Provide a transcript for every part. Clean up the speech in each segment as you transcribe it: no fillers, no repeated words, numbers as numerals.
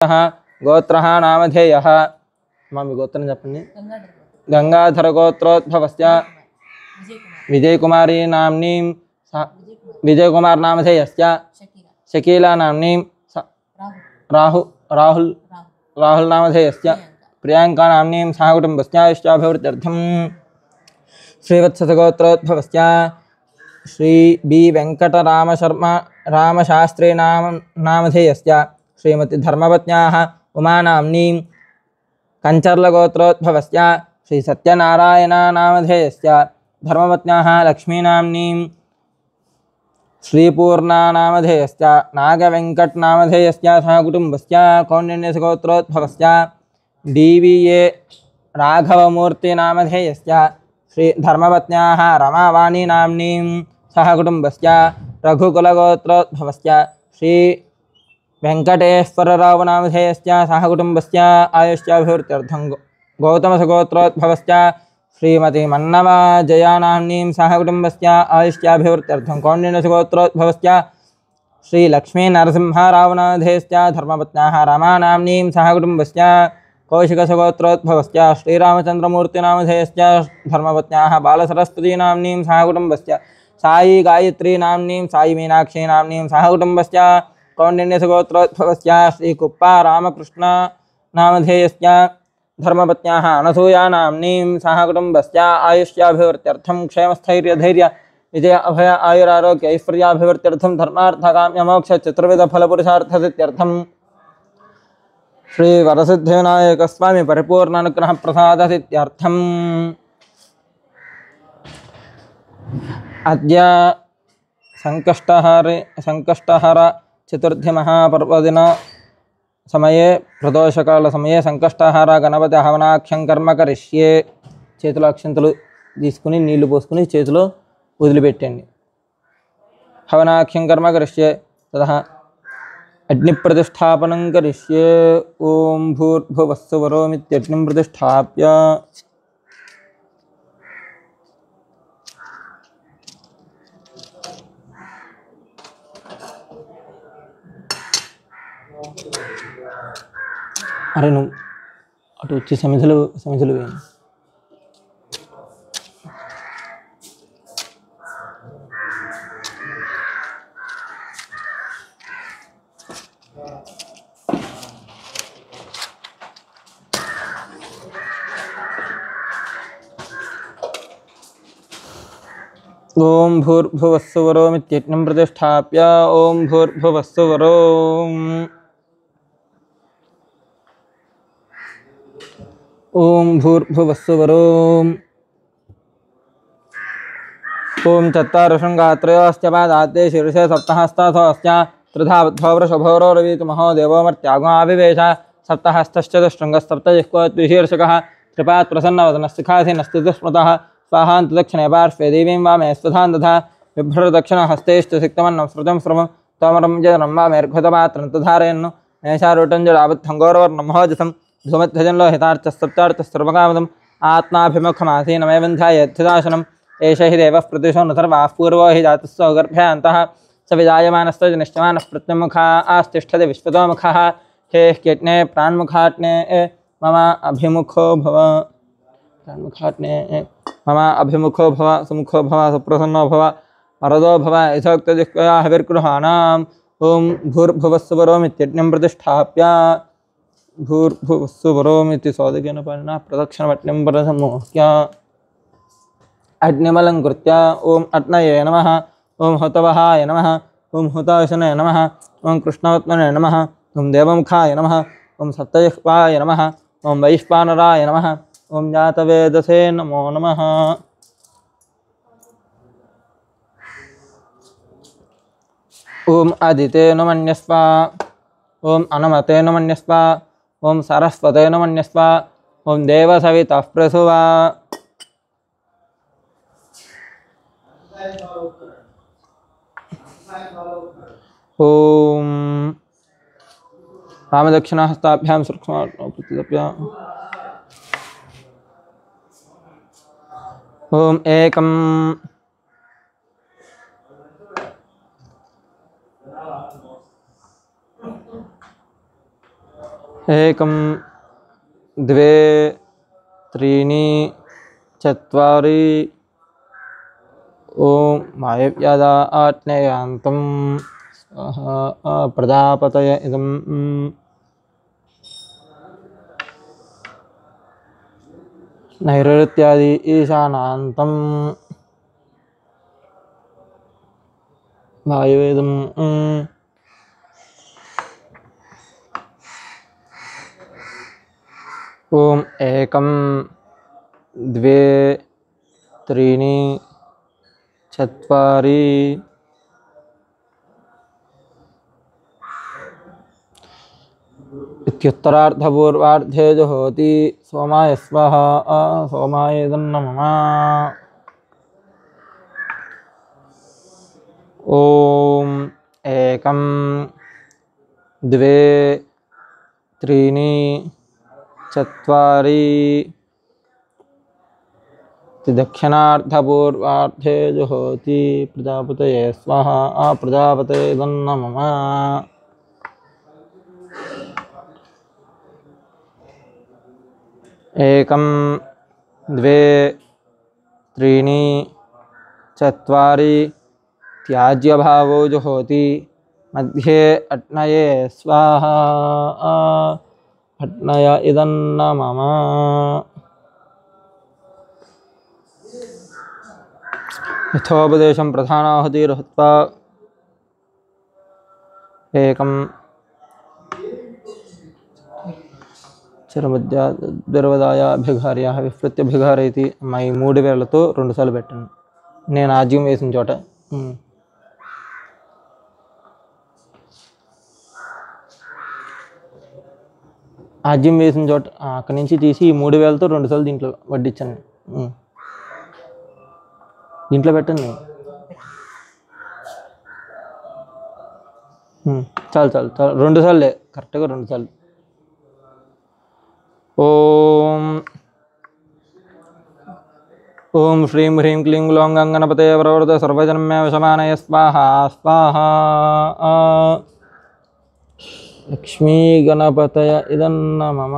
वंशः गोत्रः नामधेयः मामि गोत्रं చెప్పండి गंगाधर गोत्रोद्भवस्य विजयकुमारी नाम्नीं विजयकुमार नामधेयस्य शकीला नाम्नीं राहुल राहुल नामधेयस्य प्रियंका नाम्नीं सह कुटुम्बस्य इष्टाभिवृद्ध्यर्थं श्रीवत्सगोत्रोद्भवस्य श्री बी वेंकटराम शर्मा रामशास्त्री नामधेयस्य श्रीमती धर्मपत्न्याः उमा नाम्नीं कंचर्लगोत्रोद्भवस्य श्री सत्यनारायण नामधेयस्य धर्मपत्न्याः लक्ष्मी नाम्नीं श्रीपूर्णा नामधेयस्य नागवेंकट नामधेयस्य सह कुटुम्बस्य कौंडिन्यगोत्रोद्भवस्य DVA राघवमूर्ति नामधेयस्य श्री धर्मपत्न्याः रमावाणी नाम्नीं सह कुटुम्बस्य रघुकुलगोत्रोद्भवस्य श्री वेंकटेश्वरराव नामधेयस्य सह कुटुम्बस्य आयुष्याभिवृद्ध्यर्थं गौतमसगोत्रोद्भवस्य श्रीमती मन्नवा जया नाम्नीं सह कुटुम्बस्य आयुष्याभिवृद्ध्यर्थं कौंडिन्यगोत्रोद्भवस्य श्री लक्ष्मी नरसिंहराव नामधेयस्य धर्मपत्न्याः रमा नाम्नीं सह कुटुम्बस्य कौशिकसगोत्रोद्भवस्य श्रीरामचंद्रमूर्ति नामधेयस्य धर्मपत्न्याः बालसरस्वती नाम्नीं सह कुटुम्बस्य साई गायत्री नाम्नीं साई मीनाक्षी नाम्नीं सह कुटुम्बस्य कौंडिन्यसगोत्रोद्भवस्य श्रीकुप्पा रामकृष्ण नामधेयस्य धर्मपत्न्याः अनसूया नाम्नीं सह कुटुम्बस्य आयुष्याभिवृद्ध्यर्थं क्षेमस्थैर्यधैर्य विजय अभय आयुरारोग्य ऐश्वर्याभिवृद्ध्यर्थं धर्मार्थकाम्यमोक्ष चतुर्विधफलपुरुषार्थसिद्ध्यर्थं श्री वरसिद्धिविनायक स्वामी परिपूर्ण अनुग्रह प्रसादसिद्ध्यर्थम् अद्य संकष्टहर चतुर्थी महापर्वदिन समये प्रदोषकाल समये संकष्टहार गणपति हवनाख्यं कर्म करिष्ये చేతుల అక్షంతలు తీసుకుని నీళ్లు పోసుకుని చేతిలో వదిలిపెట్టండి हवनाख्यं कर्म करिष्ये ततः अग्निप्रतिष्ठापनं करिष्ये ओम भूर्भुवस्सुवरोमित्यग्निं प्रतिष्ठाप्य अरे नु अटू వచ్చి సమిధలు వేయండి ओम भूर्भुवस्सुवरोमित्यग्निं प्रतिष्ठाप्य ओम भूर्भुवस्सुवरोम ओम भूर्भुवस्सुवरोम ओम चत्वारशृङ्गात्रयोश्च पादाद्ये शीर्षे सप्तहस्ताथोऽस्य त्रिधा बुद्धोवृषभोरो रवीतमहो देवोमर्त्यागमाविवेश सप्तहस्तश्चतुष्टृङ्गस्सप्तजिह्वद्विशीर्षकः त्रिपात् प्रसन्नवदनस्थिखासीनस्थितस्मृतः स्वाहान्तदक्षिणे पार्श्वे देवीं वामे स्वधां दधा बिभ्रदक्षिणहस्तैश्च सिक्तमन्नं स्मृतं स्रवं तमरं जनं वामेर्घृतपात्रं तधारयन्नु नैषारूटं जडाबद्धं गौरवर्णं महोजसं धूमध्वजं लोहितार्चस्तप्तार्चस्सर्वकामदम् आत्माभिमुखमासीनमेवं ध्यायेत्थिदाशनम् एष हि देवः प्रतिशो न सर्वाः पूर्वो हि जातस्य गर्भ्यान्तः स विजायमानस्य जनिष्ठमानः प्रत्यमुखा आस्तिष्ठति विश्वतोमुखः हे ह्यग्ने प्रान्मुखाग्ने मम अभिमुखो भव प्रान्मुखाग्ने मम अभिमुखो भव सुमुखो भव सुप्रसन्नो भव वरदो भव यथोक्तजिह्वया हविर्गृहाणाम् ओम भूर्भुवस्सुवरोमित्यग्निं प्रतिष्ठाप्य भूर्भुवस्सुवरोमिति सौदिकेन पाणिना प्रदक्षिणपट्टिं परसम्मोह्य अग्निमलङ्कृत्य ओम अग्नये नमः ओम हुतवहाय नमः ओम हुताशने नमः ओम कृष्णात्मने नमः ओम देवमुखाय नमः ओम सप्तजिह्वाय नमः ओम वैश्वानराय नमः ओम जातवेदसे नमो नमः ओम आदिते नु मन्यस्व ओम अनुमते नु मन्यस्व ओम सरस्वते नु मन्यस्व ओम देवसवितः प्रसुवा ओम वामदक्षिणहस्ताभ्यां सूक्ष्मप्रतिलप्य ओम एकम एकं द्वे त्रीणि चत्वारि ॐ वायव्यादा आग्नेयान्तं स्वाहा प्रजापतय इदं नैऋत्यादि ईशानान्तं वायुवेदं ॐ एकं द्वे त्रीणि चत्वारि इत्युत्तरार्धपूर्वार्धे जुहोति सोमाय स्वाहा सोमाय नमः ॐ एकं द्वे त्रीणि चत्वारि दक्षिणार्धपूर्वार्धे जुहोति प्रजापतये स्वाहा प्रजापतये नमः एकं द्वे त्रीणि चत्वारि त्याज्यभावो जुहोति मध्ये अट्नये स्वाहा अट्नय इदं नमः यथोपदेशं प्रधानाहुतिर्हत्वा एकं చరమధ్యాభిఘార్యాः విస్మృత్యభిఘారయతి మా ఈ 3 వేళ్లతో 2 సార్లు పెట్టండి. నేను ఆజ్యం వేసిన చోట ఆజ్యం వేసిన చోట అక్కడి నుంచి తీసి ఈ 3 వేలతో 2 సార్లు దీంట్లో వడ్డించండి. దీంట్లో పెట్టండి. చాలు చాలు చాలు 2 సార్లే కరెక్ట్గా 2 సార్లు. ఓం శ్రీం హ్రీం క్లీం గ్లౌం గణపతయే ప్రవృత సర్వజన్మే వశమానయ స్వాహా స్వాహా లక్ష్మీ గణపతయ ఇదం నమః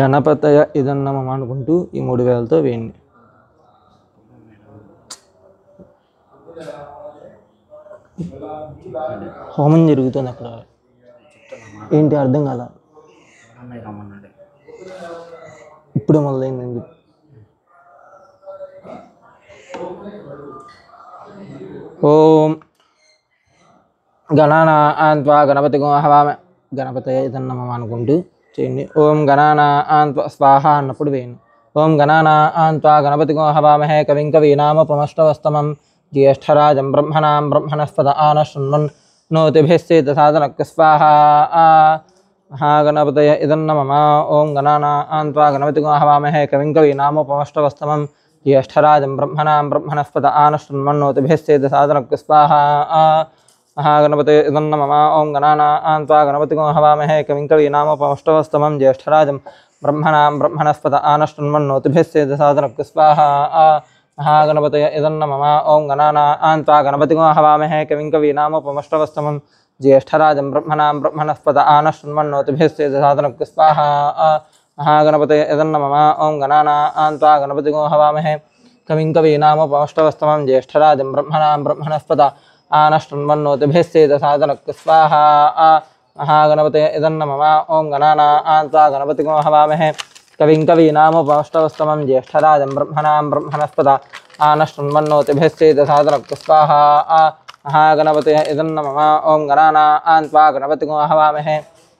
గణపతయ ఇదం నమః అనుకుంటూ ఈ 3 వేలతో వేయండి. హోమం జరుగుతుంది అక్కడ. ఏంటి అర్థం కాల? ఇప్పుడు మొదలైందండి. ఓం గణానాం త్వా గణపతిగో హవామహే గణపతయే నమః అనుకుంటూ చేయండి. ఓం గణానాం త్వా స్వాహా అన్నప్పుడు వేయండి. ఓం గణానాం త్వా గణపతిగో హవామహే కవిం కవీనాముపమశ్రవస్తమం జ్యేష్ఠరాజం బ్రహ్మణాం బ్రహ్మణస్పద ఆనశృణ్వన్నోతిభిశ్చేత సాధనక్య స్వాహా మహాగణపతయ ఇదం నమః. ఓం గణానాం త్వా గణపతిగో హవామహే కవిం కవీనాముపమశ్రవస్తమం జ్యేష్ఠరాజం బ్రహ్మణాం బ్రహ్మణస్పద ఆనశృణ్వన్నోతిభిశ్చేత సాధనక్య స్వాహా మహాగణపతయ ఇదం నమః. ఓం గణానాం త్వా గణపతిగో హవామహే కవిం కవీనాముపమశ్రవస్తమం జ్యేష్ఠరాజం బ్రహ్మణాం బ్రహ్మణస్పద ఆనశృణ్వన్నోతిభిశ్చేత సాధనక్య స్వాహా మహాగణపతయ ఇదం నమః. ఓం గణానాం త్వా గణపతిగో హవామహే కవిం కవీనాముపమశ్రవస్తమం జ్యేష్ఠరాజం బ్రహ్మణాం బ్రహ్మణస్పద ఆనశృణ్వన్నోతిభిశ్చేత సాధనక్య స్వాహా మహాగణపతయ ఇదం నమః. ఓం గణానాం త్వా గణపతిగో హవామహే కవిం కవీనాముపమశ్రవస్తమం జ్యేష్ఠరాజం బ్రహ్మణాం బ్రహ్మణస్పద ఆనశృణ్వన్నోతిభిశ్చేత సాధనక్య స్వాహా మహాగణపతయ ఇదం నమః. ఓం గణానాం త్వా గణపతిగో హవామహే కవిం కవీనాముపమశ్రవస్తమం జ్యేష్ఠరాజం బ్రహ్మణాం బ్రహ్మణస్పద ఆనశృణ్వన్నోతిభిశ్చేత సాధనక్య స్వాహా మహాగణపతయ ఇదం నమః. ఓం గణానాం త్వా గణపతిగో హవామహే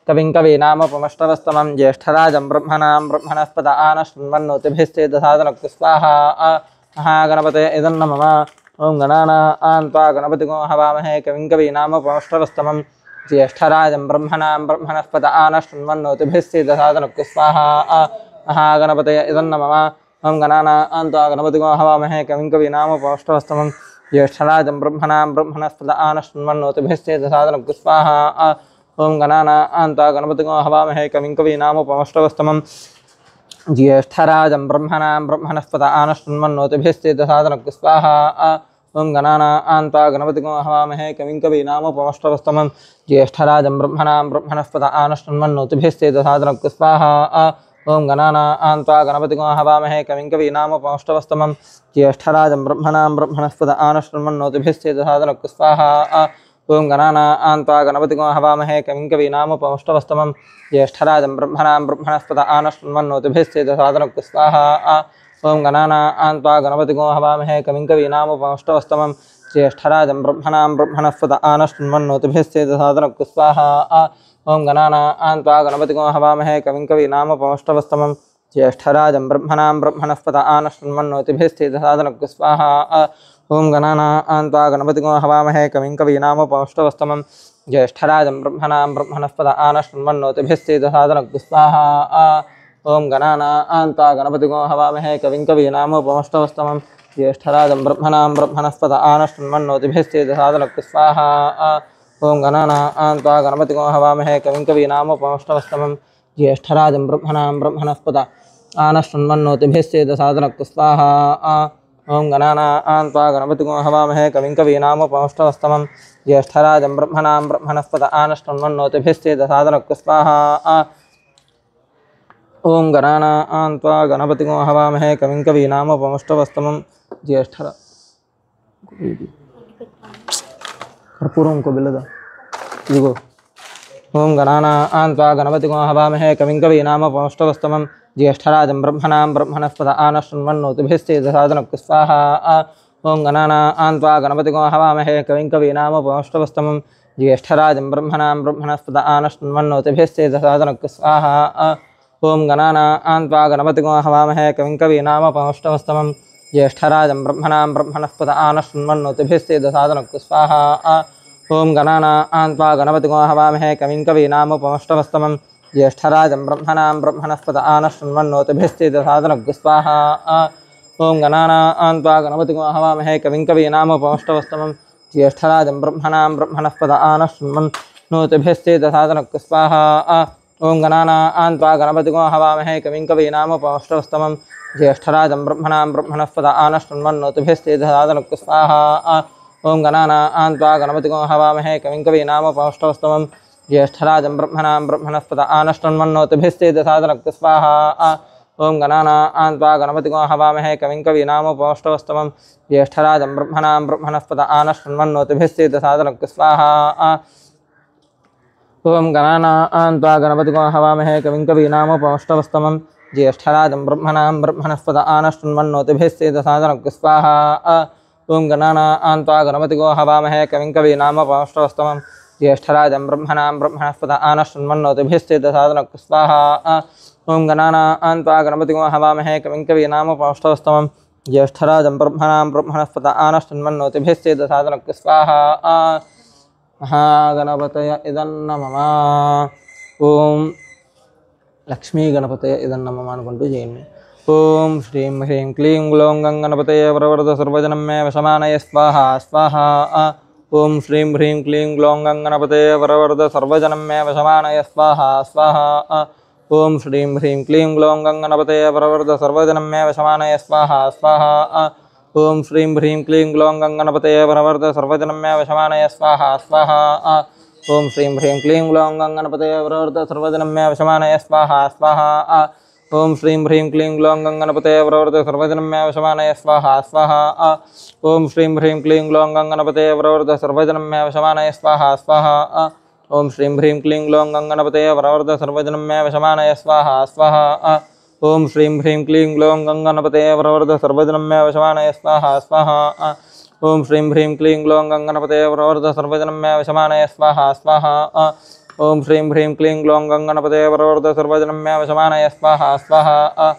కవిం కవీనాముపమశ్రవస్తమం జ్యేష్ఠరాజం బ్రహ్మణాం బ్రహ్మణస్పద ఆనశృణ్వన్నోతిభిశ్చేత సాధనక్య స్వాహా మహాగణపతయ ఇదం నమః. ఓం గణానాం త్వా గణపతిగో హవామహే కవిం కవీనాముపమశ్రవస్తమం జ్యేష్ఠరాజం బ్రహ్మణాం బ్రహ్మణస్పద ఆనశృణ్వన్నోతిభిశ్చేత సాధనక్య స్వాహా మహాగణపతయ ఇదం నమః. ఓం గణానాం త్వా గణపతిగో హవామహే కవిం కవీనాముపమశ్రవస్తమం జ్యేష్ఠరాజం బ్రహ్మణాం బ్రహ్మణస్పద ఆనశృణ్వన్నోతిభిశ్చేత సాధనక్య స్వాహా ఓం గణానాం త్వా గణపతిగో హవామహే కవిం కవీనాముపమశ్రవస్తమం ज्येष्ठराजं ब्रह्मणां ब्रह्मणस्पत आनशृण्वन्नोतिभिस्तेजसादनक्तु स्वाहा ओं गणानां त्वा गणपतिगुं हवामहे कविं कवीनामुपमश्रवस्तमं ज्येष्ठराजं ब्रह्मणां ब्रह्मणस्पत आनशृण्वन्नोतिभिस्तेजसादनक्तु स्वाहा ओं गणानां त्वा गणपतिगुं हवामहे कविं कवीनामुपमश्रवस्तमं ज्येष्ठराजं ब्रह्मणां ब्रह्मणस्पत आनशृण्वन्नोतिभिस्तेजसादनक्तु स्वाहा ओं गणानां त्वा गणपतिगुं हवामहे कविं कवीनामुपमश्रवस्तमं ज्येष्ठराजं ब्रह्मणां ब्रह्मणस्पत आनशृण्वन्नोतिभिस्तेजसादनक्तु स्वाहा ओं गणानां त्वा गणपतिगुं हवामहे कविं कवीनामुपमश्रवस्तमं ज्येष्ठराजं ब्रह्मणां ब्रह्मणस्पत आनशृण्वन्नोतिभिस्तेजसादनक्तु स्वाहा ओं गणानां त्वा गणपतिगुं हवामहे कविं कवीनामुपमश्रवस्तमं ज्येष्ठराजं ब्रह्मणां ब्रह्मणस्पत आनशृण्वन्नोतिभिस्तेजसादनक्तु स्वाहा ओं गणानां त्वा गणपतिगुं हवामहे कविं कवीनामुपमश्रवस्तमं ज्येष्ठराजं ब्रह्मणां ब्रह्मणस्पत आनशृण्वन्नोतिभिस्तेजसादनक्तु स्वाहा ओं गणानां त्वा गणपतिगुं हवामहे कविं कवीनामुपमश्रवस्तमं ज्येष्ठराजं ब्रह्मणां ब्रह्मणस्पत आनशृण्वन्नोतिभिस्तेजसादनक्तु स्वाहा ओं गणानां त्वा गणपतिगुं हवामहे कविं कवीनामुपमश्रवस्तमं ज्येष्ठराजं ब्रह्मणां ब्रह्मणस्पत आनशृण्वन्नोतिभिस्तेजसादनक्तु स्वाहा ओं गणानां त्वा गणपतिगुं हवामहे कविं कवीनामुपमश्रवस्तमं ज्येष्ठराजं ब्रह्मणां ब्रह्मणस्पत आनशृण्वन्नोतिभिस्तेजसादनक्तु स्वाहा ओं गणानां त्वा गणपतिगुं हवामहे कविं कवीनामुपमश्रवस्तमं ज्येष्ठरा कर्पूरं को बिल्लदा इदिगो ओं गणानां त्वा गणपतिगुं हवामहे कविं कवीनामुपमश्रवस्तमं ज्येष्ठराजं ब्रह्मणां ब्रह्मणस्पत आनशृण्वन्नोतिभिस्तेजसादनक्तु स्वाहा ओं गणानां त्वा गणपतिगुं हवामहे कविं कवीनामुपमश्रवस्तमं ज्येष्ठराजं ब्रह्मणां ब्रह्मणस्पत आनशृण्वन्नोतिभिस्तेजसादनक्तु स्वाहा ओं गणानां त्वा गणपतिगुं हवामहे कविं कवीनामुपमश्रवस्तमं ज्येष्ठराजं ब्रह्मणां ब्रह्मणस्पत आनशृण्वन्नोतिभिस्तेजसादनक्तु स्वाहा ओं गणानां त्वा गणपतिगुं हवामहे कविं कवीनामुपमश्रवस्तमं ज्येष्ठराजं ब्रह्मणां ब्रह्मणस्पत आनशृण्वन्नोतिभिस्तेजसादनक्तु स्वाहा ओं गणानां त्वा गणपतिगुं हवामहे कविं कवीनामुपमश्रवस्तमं ज्येष्ठराजं ब्रह्मणां ब्रह्मणस्पत आनशृण्वन्नोतिभिस्तेजसादनक्तु स्वाहा ओं गणानां त्वा गणपतिगुं हवामहे कविं कवीनामुपमश्रवस्तमं ज्येष्ठराजं ब्रह्मणां ब्रह्मणस्पत आनशृण्वन्नोतिभिस्तेजसादनक्तु स्वाहा ओं गणानां त्वा गणपतिगुं हवामहे कविं कवीनामुपमश्रवस्तमं ज्येष्ठराजं ब्रह्मणां ब्रह्मणस्पत आनशृण्वन्नोतिभिस्तेजसादनक्तु स्वाहा ओं गणानां त्वा गणपतिगुं हवामहे कविं कवीनामुपमश्रवस्तमं ज्येष्ठराजं ब्रह्मणां ब्रह्मणस्पत आनशृण्वन्नोतिभिस्तेजसादनक्तु स्वाहा ओं गणानां त्वा गणपतिगुं हवामहे कविं कवीनामुपमश्रवस्तमं ज्येष्ठराजं ब्रह्मणां ब्रह्मणस्पत आनशृण्वन्नोतिभिस्तेजसादनक्तु स्वाहा ओं गणानां त्वा गणपतिगुं हवामहे कविं कवीनामुपमश्रवस्तमं ज्येष्ठराजं ब्रह्मणां ब्रह्मणस्पत आनशृण्वन्नोतिभिस्तेजसादनक्तु स्वाहा ओं गणानां त्वा गणपतिगुं हवामहे कविं कवीनामुपमश्रवस्तमं ज्येष्ठराजं ब्रह्मणां ब्रह्मणस्पत आनशृण्वन्नोतिभिस्तेजसादनक्तु स्वाहा महागणपतय इदं नमः ओं लक्ष्मी गणपतय इदं नमः अनुకుంటూ చేయండి ओं श्रीं ह्रीं क्लीं ग्लौं गणपतये वरवरद सर्वजनं मे वशमानय स्वाहा स्वाहा ओं श्रीं ह्रीं क्लीं ग्लौं गणपतये वरवरद सर्वजनं मे वशमानय स्वाहा स्वाहा ओं श्रीं ह्रीं क्लीं ग्लौं गणपतये वरवरद सर्वजनं मे वशमानय स्वाहा स्वाहा ओं श्रीं ह्रीं क्लीं ग्लौं गणपतये वरवरद सर्वजनं मे वशमानय स्वाहा स्वाहा ओं श्रीं ह्रीं क्लीं ग्लौं गणपतये वरवरद सर्वजनं मे वशमानय स्वाहा स्वाहा ओं श्रीं ह्रीं क्लीं ग्लौं गणपतये वरवरद सर्वजनं मे वशमानय स्वाहा स्वाहा ओं श्रीं ह्रीं क्लीं ग्लौं गणपतये वरवरद सर्वजनं मे वशमानय स्वाहा स्वाहा ओं श्रीं ह्रीं क्लीं ग्लौं गणपतये वरवरद सर्वजनं मे वशमानय स्वाहा स्वाहा ओं श्रीं ह्रीं क्लीं ग्लौं गणपतये वरवरद सर्वजनं मे वशमानय स्वाहा स्वाहा ओं श्रीं ह्रीं क्लीं ग्लौं गणपतये वरवरद सर्वजनं मे वशमानय स्वाहा स्वाहा ओं श्रीं ह्रीं क्लीं ग्लौं गणपतये वरवरद सर्वजनं मे वशमानय स्वाहा स्वाहा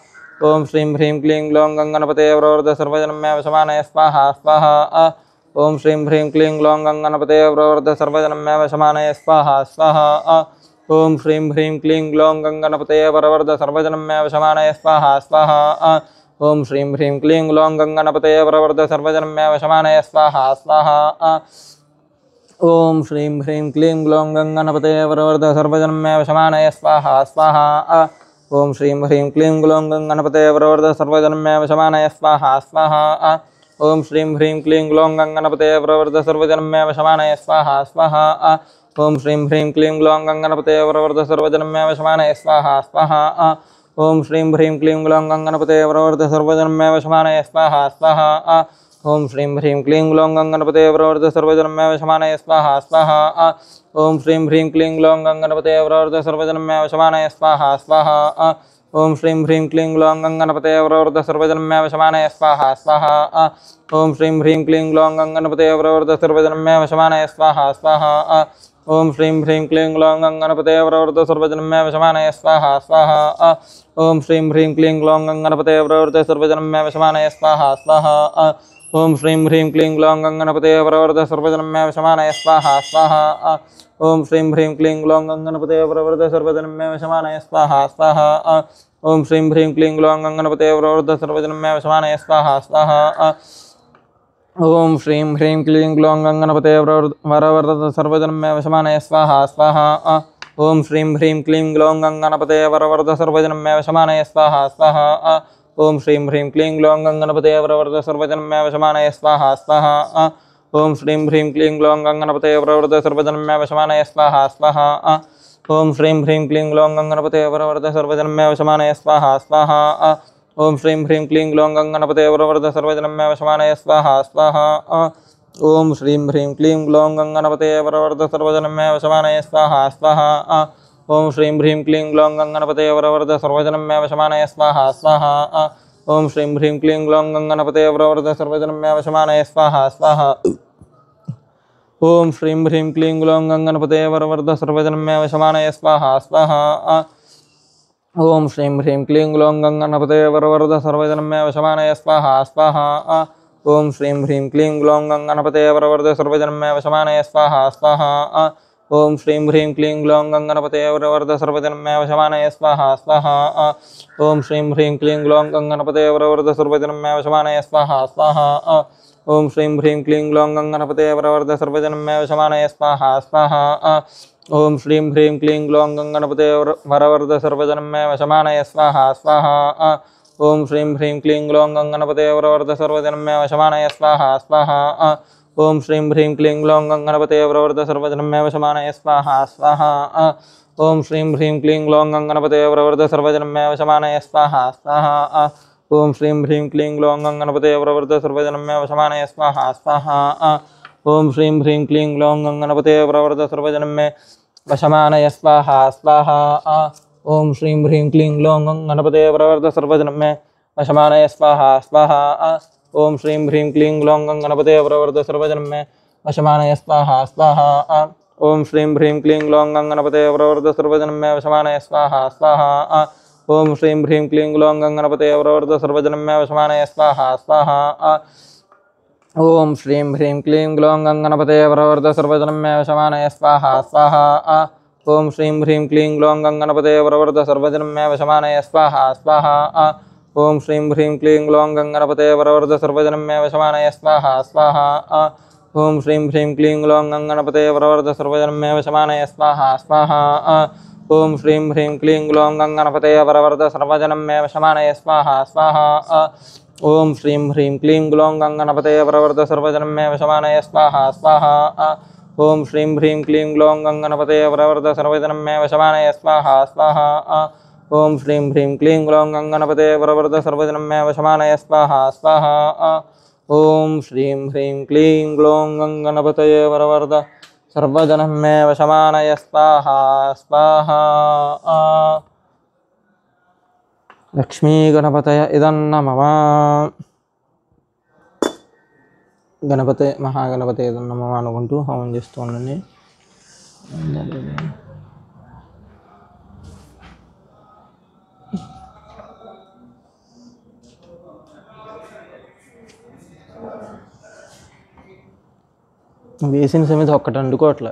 ओं श्रीं ह्रीं क्लीं ग्लौं गणपतये वरवरद सर्वजनं मे वशमानय स्वाहा स्वाहा ओं श्रीं ह्रीं क्लीं ग्लौं गणपतये वरवरद सर्वजनं मे वशमानय स्वाहा स्वाहा ओं श्रीं ह्रीं क्लीं ग्लौं गणपतये वरवरद सर्वजनं मे वशमानय स्वाहा स्वाहा ओं श्रीं ह्रीं क्लीं ग्लौं गणपतये वरवरद सर्वजनं मे वशमानय स्वाहा स्वाहा ओं श्रीं ह्रीं क्लीं ग्लौं गणपतये वरवरद सर्वजनं मे वशमानय स्वाहा स्वाहा ఓం శ్రీం హ్రీం క్లీం గ్లౌం గం గణపతయే ప్రవర్ధ సర్వజనమే వశమానయ స్వాహ స్వాహ ఓం శ్రీం హ్రీం క్లీం గ్లౌం గం గణపతయే ప్రవర్ధ సర్వజనమే వశమానయ స్వాహ స్వాహ ఓం శ్రీం హ్రీం క్లీం గ్లౌం గం గణపతయే ప్రవర్ధ సర్వజనమే వశమానయ స్వాహ స్వాహ ఓం శ్రీం హ్రీం క్లీం గ్లౌం గం గణపతయే ప్రవర్ధ సర్వజనమే వశమానయ స్వాహ స్వాహ ఓం శ్రీం హ్రీం క్లీం గ్లౌం గం గణపతయే ప్రవర్ధ సర్వజనమే వశమానయ స్వాహ స్వాహ ఓం శ్రీం హ్రీం క్లీం గ్లౌం గం గణపతయే ప్రవర్ధ సర్వజనమే వశమానయ స్వాహ స్వాహ ఓం శ్రీం హ్రీం క్లీం గ్లౌం గం గణపతయే ప్రవర్ధ సర్వజనమే వశమానయ స్వాహ స్వాహ ఓం శ్రీం హ్రీం క్లీం గ్లౌం గం గణపతయే ప్రవర్ధ సర్వజనమే వశమానయ స్వాహ స్వాహ ఓం శ్రీం హ్రీం క్లీం గ్లౌం గం గణపతయే ప్రవర్ధ సర్వజనమే వశమానయ స్వాహ స్వాహ ఓం శ్రీం హ్రీం క్లీం గ్లౌం గం గణపతయే ప్రవర్ధ సర్వజనమే వశమానయ స్వాహ స్వాహ ఓం శ్రీం హ్రీం క్లీం గ్లౌం గం గణపతయే ప్రవర్ధ సర్వజనమే వశమానయ స్వాహ స్వాహ ఓం శ్రీం హ్రీం క్లీం గ్లౌం గం గణపతయే ప్రవర్ధ సర్వజనమే వశమానయ స్వాహ స్వాహ ఓం శ్రీం హ్రీం క్లీం గ్లౌం గం గణపతయే ప్రవర్ధ సర్వజనమే వశమానయ స్వాహ స్వాహ ఓం శ్రీం హ్రీం క్లీం గ్లౌం గం గణపతయే ప్రవర్ధ సర్వజనమే వశమానయ స్వాహ స్వాహ ఓం శ్రీం హ్రీం క్లీం గ్లౌం గం గణపతయే ప్రవర్ధ సర్వజనమే వశమానయ స్వాహ స్వాహ ఓం శ్రీం హ్రీం క్లీం గ్లౌం గం గణపతయే ప్రవర్ధ సర్వజనమే వశమానయ స్వాహ స్వాహ ఓం శ్రీం హ్రీం క్లీం గ్లౌం గం గణపతయే ప్రవర్ధ సర్వజనమే వశమానయ స్వాహ స్వాహ ఓం శ్రీం హ్రీం క్లీం గ్లౌం గం గణపతయే ప్రవర్ధ సర్వజనమే వశమానయ స్వాహ స్వాహ ఓం శ్రీం హ్రీం క్లీం గ్లౌం గం గణపతయే ప్రవర్ధ సర్వజనమే వశమానయ స్వాహ స్వాహ ఓం శ్రీం హ్రీం క్లీం గ్లౌం గం గణపతయే ప్రవర్ధ సర్వజనమే వశమానయ స్వాహ స్వాహ ఓం శ్రీం హ్రీం క్లీం గ్లౌం గం గణపతయే ప్రవర్ధ సర్వజనమే వశమానయ స్వాహ స్వాహ ఓం శ్రీం హ్రీం క్లీం గ్లౌం గం గణపతయే ప్రవర్ధ సర్వజనమే వశమానయ స్వాహ స్వాహ ఓం శ్రీం హ్రీం క్లీం గ్లౌం గం గణపతయే ప్రవర్ధ సర్వజనమే వశమానయ స్వాహ స్వాహ ఓం శ్రీం హ్రీం క్లీం గ్లౌం గం గణపతయే ప్రవర్ధ సర్వజనమే వశమానయ స్వాహ స్వాహ ఓం శ్రీం హ్రీం క్లీం గ్లౌం గం గణపతయే ప్రవర్ధ సర్వజనమే వశమానయ స్వాహ స్వాహ ఓం శ్రీం హ్రీం క్లీం గ్లౌం గం గణపతయే ప్రవర్ధ సర్వజనమే వశమానయ స్వాహ స్వాహ ఓం శ్రీం హ్రీం క్లీం గ్లౌం గం గణపతయే ప్రవర్ధ సర్వజనమే వశమానయ స్వాహ స్వాహ ఓం శ్రీం హ్రీం క్లీం గ్లౌం గం గణపతయే ప్రవర్ధ సర్వజనమే వశమానయ స్వాహ స్వాహ ఓం శ్రీం హ్రీం క్లీం గ్లౌం గం గణపతయే ప్రవర్ధ సర్వజనమే వశమానయ స్వాహ స్వాహ ఓం శ్రీం హ్రీం క్లీం గ్లౌం గం గణపతయే ప్రవర్ధ సర్వజనమే వశమానయ స్వాహ స్వాహ ఓం శ్రీం హ్రీం క్లీం గ్లౌం గం గణపతయే ప్రవర్ధ సర్వజనమే వశమానయ స్వాహ స్వాహ ఓం శ్రీం హ్రీం క్లీం గ్లౌం గం గణపతయే ప్రవర్ధ సర్వజనమే వశమానయ స్వాహ స్వాహ ఓం శ్రీం హ్రీం క్లీం గ్లౌం గం గణపతయే ప్రవర్ధ సర్వజనమే వశమానయ స్వాహ స్వాహ ఓం శ్రీం హ్రీం క్లీం గ్లౌం గం గణపతయే ప్రవర్ధ సర్వజనమే వశమానయ స్వాహ స్వాహ ఓం శ్రీం హ్రీం క్లీం గ్లౌం గం గణపతయే ప్రవర్ధ సర్వజనమే వశమానయ స్వాహ స్వాహ ఓం శ్రీం హ్రీం క్లీం గ్లౌం గం గణపతయే ప్రవర్ధ సర్వజనమే వశమానయ స్వాహ స్వాహ ఓం శ్రీం హ్రీం క్లీం గ్లౌం గం గణపతయే ప్రవర్ధ సర్వజనమే వశమానయ స్వాహ స్వాహ ఓం శ్రీం హ్రీం క్లీం గ్లౌం గం గణపతయే ప్రవర్ధ సర్వజనమే వశమానయ స్వాహ స్వాహ ఓం శ్రీం హ్రీం క్లీం గ్లౌం గం గణపతయే ప్రవర్ధ సర్వజనమే వశమానయ స్వాహ స్వాహ ఓం శ్రీం హ్రీం క్లీం గ్లౌం గం గణపతయే ప్రవర్ధ సర్వజనమే వశమానయ స్వాహ స్వాహ ఓం శ్రీం హ్రీం క్లీం గ్లౌం గం గణపతయే ప్రవర్ధ సర్వజనమే వశమానయ స్వాహ స్వాహ ఓం శ్రీం హ్రీం క్లీం గ్లౌం గం గణపతయే ప్రవర్ధ సర్వజనమే వశమానయ స్వాహ స్వాహ ఓం శ్రీం హ్రీం క్లీం గ్లౌం గం గణపతయే ప్రవర్ధ సర్వజనమే వశమానయ స్వాహ స్వాహ ఓం శ్రీం హ్రీం క్లీం గ్లౌం గం గణపతయే ప్రవర్ధ సర్వజనమే వశమానయ స్వాహ స్వాహ ఓం శ్రీం హ్రీం క్లీం గ్లౌం గం గణపతయే ప్రవర్ధ సర్వజనమే వశమానయ స్వాహ స్వాహ ఓం శ్రీం హ్రీం క్లీం గ్లౌం గం గణపతయే ప్రవర్ధ సర్వజనమే వశమానయ స్వాహ స్వాహ ఓం శ్రీం హ్రీం క్లీం గ్లౌం గం గణపతయే ప్రవర్ధ సర్వజనమే వశమానయ స్వాహ స్వాహ లక్ష్మీ గణపతయ ఇదన్నమమ గణపతి మహాగణపతి ఇదన్నమమ అనుకుంటూ హోమం చేస్తూ ఉండండి. వేసిన సమితి ఒక్కటి వండుకోవట్లే.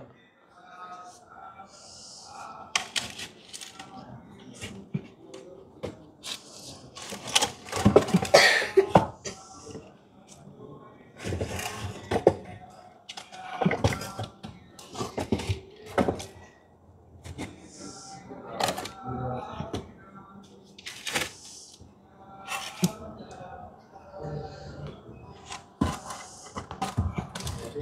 ओम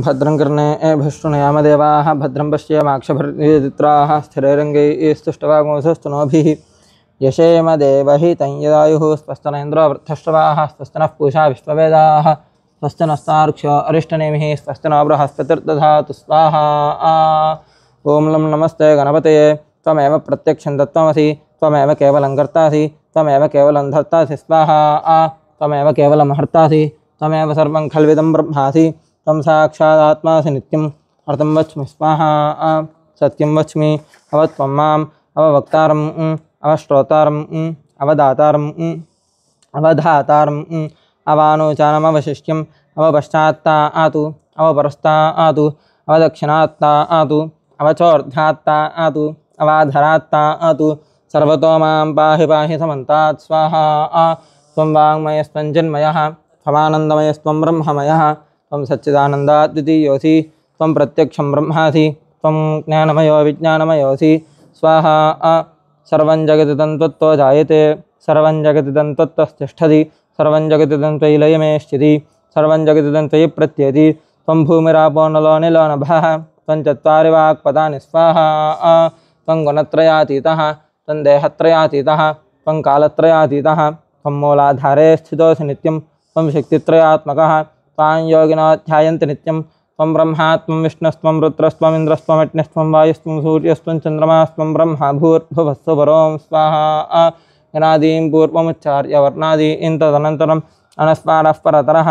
भद्रं कर्णेभिः भद्रं पश्येमाक्षभिर्यजत्राः स्थिरैरङ्गैस्तुष्टवागुंसस्तनोभिः यशेमदेवहितं यदायुः स्वस्तिनो वृद्धश्रवाः स्वस्तिनः पूषा विश्ववेदाः स्वस्ति नस्तार्क्ष्यो अरिष्टनेमिः स्वस्ति नो बृहस्पतिर्दधातु स्वाहा। ओं लं नमस्ते गणपतये त्वमेव प्रत्यक्षं तत्त्वमसि त्वमेव केवलं कर्तासि त्वमेव केवलं धर्तासि स्वाहा। त्वमेव केवलं हर्तासि त्वमेव सर्वं खल्विदं ब्रह्मासि त्वं साक्षादात्मासि नित्यम् अर्थं वच्मि स्वाहा। सत्यं वच्मि अवत्वं माम् अववक्तारम् अवश्रोतारम् अवदातारम् अवधातारम् अवानोचानमवशिष्यम् अवपश्चात्ता आतु अवपरस्ता आतु अवदक्षिणात्ता आतु अवचोर्ध्यात्ता आतु अवाधरात्ता आतु सर्वतो मां पाहि पाहि समन्तात् स्वाहा। त्वं वाङ्मयस्त्वं चिन्मयः त्वमानन्दमयस्त्वं ब्रह्ममयः त्वं सच्चिदानन्दाद्वितीयोऽसि त्वं प्रत्यक्षं ब्रह्मासि त्वं ज्ञानमयो विज्ञानमयोऽसि स्वाहा। सर्वं जगदिदं त्वत्तो जायते सर्वं जगदिदं त्वत्तस्तिष्ठति सर्वं जगदिदं त्वयि लयमेष्यति सर्वं जगदिदं त्वयि प्रत्ययति त्वं भूमिरापो नलो निलो नभः त्वं चत्वारि वाक्पदानि स्वाहा। त्वं गुणत्रयातीतः त्वं देहत्रयातीतः त्वं कालत्रयातीतः त्वं मूलाधारे स्थितोऽसि नित्यं त्वं शक्तित्रयात्मकः त्वां योगिनो ध्यायन्ति नित्यं त्वं ब्रह्मा त्वं विष्णुस्त्वं रुद्रस्त्वम् इन्द्रस्त्वमग्निस्त्वं वायुस्त्वं सूर्यस्त्वं चन्द्रमास्त्वं ब्रह्मा भूर्भुवस्सुवरों स्वाहा। यनादीं पूर्वमुच्चार्य वर्णादि तदनन्तरम् अनस्मारः परतरः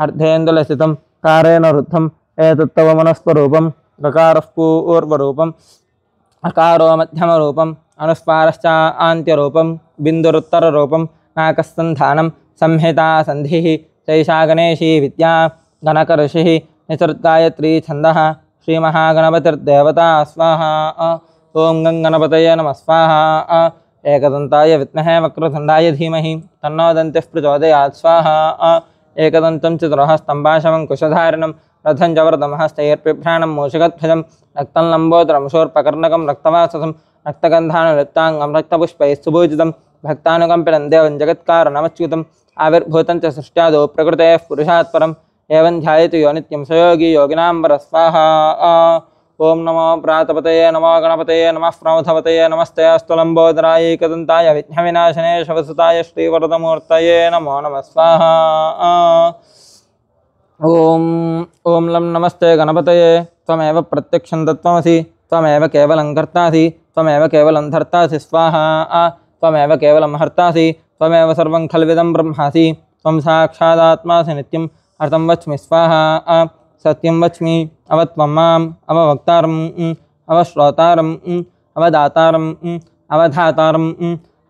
अर्धेन्दुलसितं कारेण रुद्धम् एतत्तव मनस्वरूपं गकारः पूर्वरूपम् अकारो मध्यमरूपम् अनुस्मारश्च आन्त्यरूपं बिन्दुरुत्तररूपं नाकस्सन्धानं संहिता सन्धिः सैषा गणेशी विद्या गणकऋषिः निसर्गायत्री छन्दः श्रीमहागणपतिर्देवता स्वाहा। ॐ गङ्गणपतये नमः स्वाहा। एकदन्ताय विद्महे वक्रतुण्डाय धीमहि तन्नो दन्तिः प्रचोदयात् स्वाहा। एकदन्तं चतुर्हस्तं पाशमङ्कुशधारिणं रथं च वरदमहस्तैर्बिभ्राणं मूषिकध्वजं रक्तं लम्बोदरं शूर्पकर्णकं रक्तवाससं रक्तगन्धानुलिप्ताङ्गं रक्तपुष्पैः सुपूजितं भक्तानुकम्पितं देवं जगत्कारणमच्युतम् आविर्भूतं च सृष्ट्यादौ प्रकृतेः पुरुषात् परम् एवं ध्यायति यो नित्यं सयोगी योगिनां वरस्वाहा। ओं नमो प्रातपतये नमो गणपतये नमः प्रमथपतये नमस्ते अस्तु लम्बोदराय एकदन्ताय विघ्नविनाशने शवसुताय श्रीवरदमूर्तये नमो नमः स्वाहा। ओं लं नमस्ते गणपतये त्वमेव प्रत्यक्षं तत्त्वमसि त्वमेव केवलं कर्तासि त्वमेव केवलं धर्तासि स्वाहा। त्वमेव केवलं हर्तासि त्वमेव सर्वं खल्विदं ब्रह्मासि त्वं साक्षादात्मासि नित्यम् अर्थं वच्मि स्वाहा। सत्यं वच्मि अवत्वं माम् अववक्तारम् अवश्रोतारम् अवदातारम् अवधातारम्